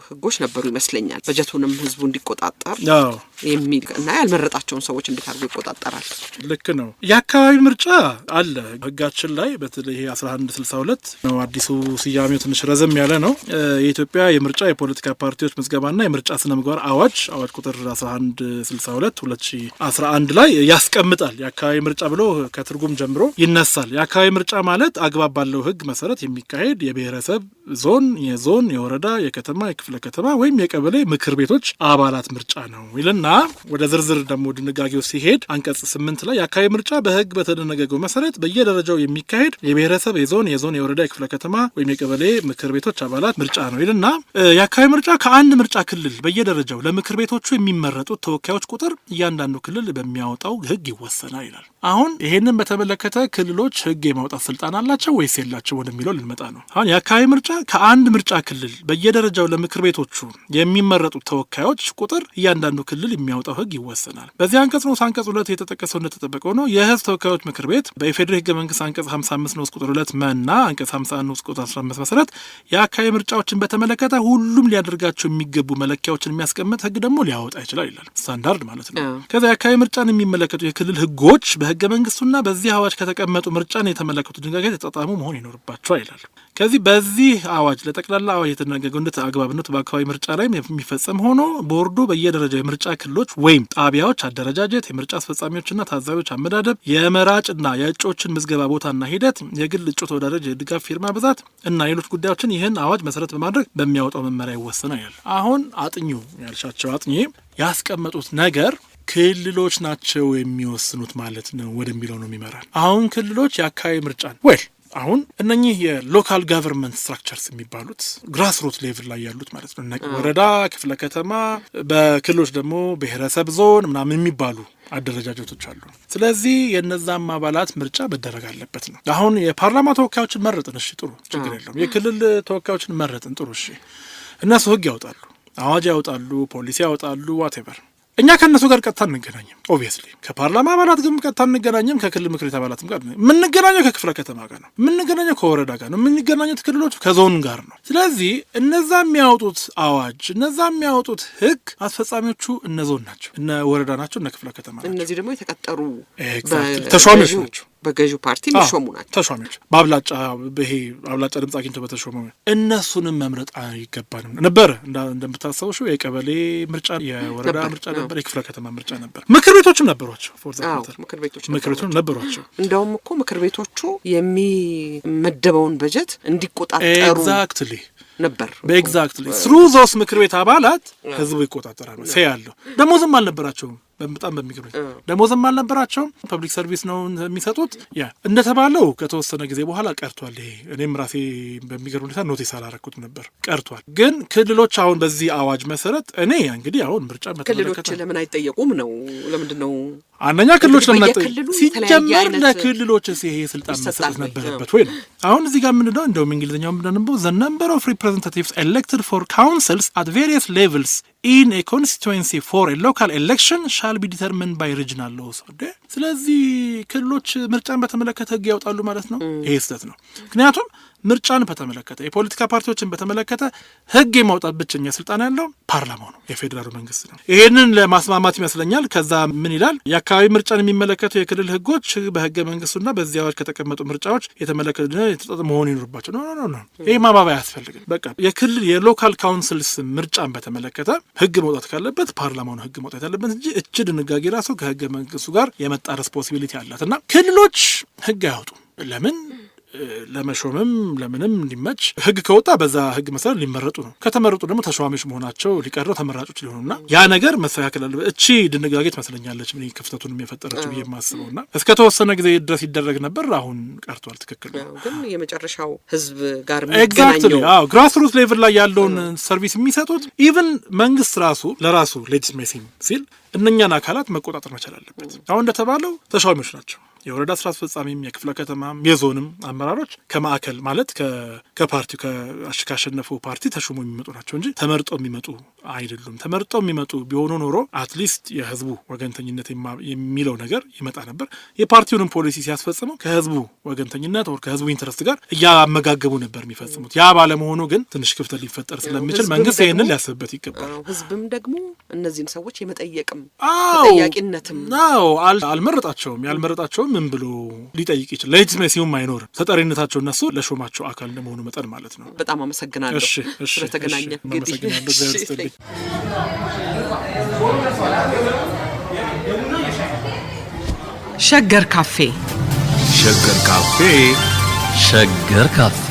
ህጎች ነበሩ ይመስለኛል በጀቱንም ህዝቡ እንዲቆጣጠር የሚል እና ያልመረጣቸውን ሰዎች እንዴት አድርጎ ይቆጣጠራል ልክ ነው የአካባቢ ምርጫ አለ ህጋችን ላይ በተለይ 1162 ነው አዲሱ ስያሜው ትንሽ ረዘም ያለ ነው የኢትዮጵያ የምርጫ የፖለቲካ ፓርቲዎች ምዝገባና የምርጫ ስነ ምግባር አዋጅ ቁጥር 1162 2011 ላይ ያስቀምጣል የአካባቢ ምርጫ ብሎ ከትርጉም ጀምሮ ይነሳል የአካባቢ ምርጫ ማለት አግባብ ባለው ህግ መሰረት የሚካሄድ የብሔረሰብ የዞን የወረዳ የከተማ የክፍለ ከተማ ወይም የቀበሌ ምክር ቤቶች አባላት ምርጫ ነው ይልና ወደ ዝርዝር ደግሞ ድንጋጌው ሲሄድ አንቀጽ 8 ላይ የአካባቢ ምርጫ በህግ በተደነገገው መሰረት በየደረጃው የሚካሄድ የብሔረሰብ የዞን የወረዳ የክፍለ ከተማ ወይም የቀበሌ ምክር ቤቶች አባላት ምርጫ ነው ይልና የአካባቢ ምርጫ ከአንድ ምርጫ ክልል በየደረጃው ለምክር ቤቶቹ የሚመረጡት ተወካዮች ቁጥር እያንዳንዱ ክልል በሚያወጣው ህግ ይወሰናል ይላል። አሁን ይሄንን በተመለከተ ክልሎች ህግ የማውጣት ስልጣን አላቸው ወይስ የላቸው ወደሚለው ልንመጣ ነው። አሁን የአካባቢ ምርጫ ከአንድ ምርጫ ክልል በየደረጃው ለምክር ቤቶቹ የሚመረጡት ተወካዮች ቁጥር እያንዳንዱ ክልል የሚያወጣው ህግ ይወሰናል። በዚህ አንቀጽ ነው አንቀጽ 2 የተጠቀሰው እንደተጠበቀው ነው። የህዝብ ተወካዮች ምክር ቤት በኢፌዴሪ ህገ መንግስት አንቀጽ 55 ንዑስ ቁጥር 2 መና አንቀጽ 51 ንዑስ ቁጥር 15 መሰረት የአካባቢ ምርጫዎችን በተመለከተ ሁሉም ሊያደርጋቸው የሚገቡ መለኪያዎችን የሚያስቀምጥ ህግ ደግሞ ሊያወጣ ይችላል ይላል። ስታንዳርድ ማለት ነው። ከዛ የአካባቢ ምርጫን የሚመለከቱ የክልል ህጎች በህገ መንግስቱና በዚህ አዋጅ ከተቀመጡ ምርጫን የተመለከቱ ድንጋጌዎች የተጣጣሙ መሆን ይኖርባቸዋል ይላል። ከዚህ በዚህ አዋጅ ለጠቅላላ አዋጅ የተደነገገው እንደ አግባብነቱ በአካባቢ ምርጫ ላይ የሚፈጸም ሆኖ ቦርዱ በየደረጃው የምርጫ ክልሎች ወይም ጣቢያዎች አደረጃጀት፣ የምርጫ አስፈጻሚዎችና ታዛቢዎች አመዳደብ፣ የመራጭና የእጩዎችን ምዝገባ ቦታና ሂደት፣ የግል እጩ ተወዳዳሪ የድጋፍ ፊርማ ብዛት እና ሌሎች ጉዳዮችን ይህን አዋጅ መሰረት በማድረግ በሚያወጣው መመሪያ ይወሰናል ይላል። አሁን አጥኚ ያልሻቸው አጥኚ ያስቀመጡት ነገር ክልሎች ናቸው የሚወስኑት ማለት ነው ወደሚለው ነው የሚመራል። አሁን ክልሎች የአካባቢ ምርጫን አሁን እነኚህ የሎካል ጋቨርንመንት ስትራክቸርስ የሚባሉት ግራስ ሩት ሌቭል ላይ ያሉት ማለት ነው። ወረዳ፣ ክፍለ ከተማ፣ በክልሎች ደግሞ ብሔረሰብ ዞን ምናምን የሚባሉ አደረጃጀቶች አሉ። ስለዚህ የነዛም አባላት ምርጫ መደረግ አለበት ነው። አሁን የፓርላማ ተወካዮችን መረጥን፣ እሺ ጥሩ ችግር የለውም። የክልል ተወካዮችን መረጥን፣ ጥሩ እሺ። እነሱ ህግ ያወጣሉ፣ አዋጅ ያወጣሉ፣ ፖሊሲ ያወጣሉ፣ ዋቴቨር እኛ ከእነሱ ጋር ቀጥታ እንገናኝም። ኦብቪየስሊ ከፓርላማ አባላት ግን ቀጥታ እንገናኝም። ከክልል ምክር ቤት አባላትም ጋር የምንገናኘው ከክፍለ ከተማ ጋር ነው። የምንገናኘው ከወረዳ ጋር ነው። የምንገናኘው ክልሎች ከዞን ጋር ነው። ስለዚህ እነዛ የሚያወጡት አዋጅ፣ እነዛ የሚያወጡት ህግ አስፈጻሚዎቹ እነ ዞን ናቸው፣ እነ ወረዳ ናቸው፣ እነ ክፍለ ከተማ ናቸው። እነዚህ ደግሞ የተቀጠሩ ተሿሚዎች ናቸው። በገዢው ፓርቲ የሚሾሙ ናቸው ተሿሚዎች በአብላጫ አብላጫ ድምጽ አግኝተው በተሾሙ እነሱንም መምረጥ አይገባንም ነበር። እንደምታስታውሹ የቀበሌ ምርጫ፣ የወረዳ ምርጫ ነበር፣ የክፍለ ከተማ ምርጫ ነበር። ምክር ቤቶችም ነበሯቸው። ምክር ቤቶችም ነበሯቸው። እንደውም እኮ ምክር ቤቶቹ የሚመደበውን በጀት እንዲቆጣጠሩ ኤግዛክትሊ ነበር። በኤግዛክትሊ ስሩ ዞስ ምክር ቤት አባላት ህዝቡ ይቆጣጠራል። ያለው ደሞዝም አልነበራቸውም። በጣም በሚገርም ደሞዝም አልነበራቸውም። ፐብሊክ ሰርቪስ ነው የሚሰጡት። እንደተባለው ከተወሰነ ጊዜ በኋላ ቀርቷል። ይሄ እኔም ራሴ በሚገርም ሁኔታ ኖቲስ አላረኩት ነበር፣ ቀርቷል። ግን ክልሎች አሁን በዚህ አዋጅ መሰረት እኔ እንግዲህ አሁን ምርጫ ክልሎች ለምን አይጠየቁም ነው? ለምንድን ነው አንደኛ ክልሎች ለምን አይጠየቁም? ሲጀመር ለክልሎች ይሄ ስልጣን መሰጠት ነበረበት ወይ ነው? አሁን እዚህ ጋር ምንድነው እንደውም እንግሊዝኛው ምንድነው the number of representatives elected for councils at various levels in a constituency for a local election shall be determined by regional laws. ስለዚህ ክልሎች ምርጫን በተመለከተ ህግ ያወጣሉ ማለት ነው። ይሄ ስህተት ነው። ምክንያቱም ምርጫን በተመለከተ የፖለቲካ ፓርቲዎችን በተመለከተ ህግ የማውጣት ብቸኛ ስልጣን ያለው ፓርላማው ነው፣ የፌዴራሉ መንግስት ነው። ይሄንን ለማስማማት ይመስለኛል ከዛ ምን ይላል? የአካባቢ ምርጫን የሚመለከቱ የክልል ህጎች በህገ መንግስቱና በዚህ አዋጅ ከተቀመጡ ምርጫዎች የተመለከቱ መሆን ይኖርባቸው ነው። ይሄ ማባባያ አያስፈልግም። በቃ የክልል የሎካል ካውንስልስ ምርጫን በተመለከተ ህግ መውጣት ካለበት ፓርላማው ነው ህግ መውጣት ያለበት እንጂ እቺ ድንጋጌ ራሱ ከህገ መንግስቱ ጋር የመጣ ሬስፖንሲቢሊቲ አላት እና ክልሎች ህግ አያወጡም። ለምን? ለመሾምም ለምንም እንዲመች ህግ ከወጣ በዛ ህግ መሰረት ሊመረጡ ነው። ከተመረጡ ደግሞ ተሿሚዎች መሆናቸው ሊቀረው ተመራጮች ሊሆኑና ያ ነገር መስተካከል አለበት። እቺ ድንጋጌ ትመስለኛለች ምን ክፍተቱን የፈጠረችው ብዬ የማስበውና እስከ ተወሰነ ጊዜ ድረስ ይደረግ ነበር። አሁን ቀርቷል። ትክክል ነው። ግን የመጨረሻው ህዝብ ጋር ኤግዛክትሊ ግራስ ሩት ሌቭል ላይ ያለውን ሰርቪስ የሚሰጡት ኢቭን መንግስት ራሱ ለራሱ ሌጂስሌሽን ሲል እነኛን አካላት መቆጣጠር መቻል አለበት። አሁን እንደተባለው ተሿሚዎች ናቸው። የወረዳ ስራ አስፈጻሚም የክፍለ ከተማም የዞንም አመራሮች ከማዕከል ማለት ከፓርቲው ካሸነፈው ፓርቲ ተሾሞ የሚመጡ ናቸው እንጂ ተመርጠው የሚመጡ አይደሉም። ተመርጠው የሚመጡ ቢሆኑ ኖሮ አትሊስት የህዝቡ ወገንተኝነት የሚለው ነገር ይመጣ ነበር። የፓርቲውንም ፖሊሲ ሲያስፈጽመው ከህዝቡ ወገንተኝነት ወር ከህዝቡ ኢንተረስት ጋር እያመጋገቡ ነበር የሚፈጽሙት። ያ ባለመሆኑ ግን ትንሽ ክፍተት ሊፈጠር ስለሚችል መንግስት ይህንን ሊያስብበት ይገባል። ህዝብም ደግሞ እነዚህን ሰዎች የመጠየቅም ተጠያቂነትም አልመረጣቸውም። ያልመረጣቸውም ምን ብሎ ሊጠይቅ ይችላል? ሌጂስሌሽኑም አይኖርም። ተጠሪነታቸው እነሱ ለሾማቸው አካል እንደመሆኑ መጠን ማለት ነው። በጣም አመሰግናለሁ ስለተገናኘን። ሸገር ካፌ ሸገር ካፌ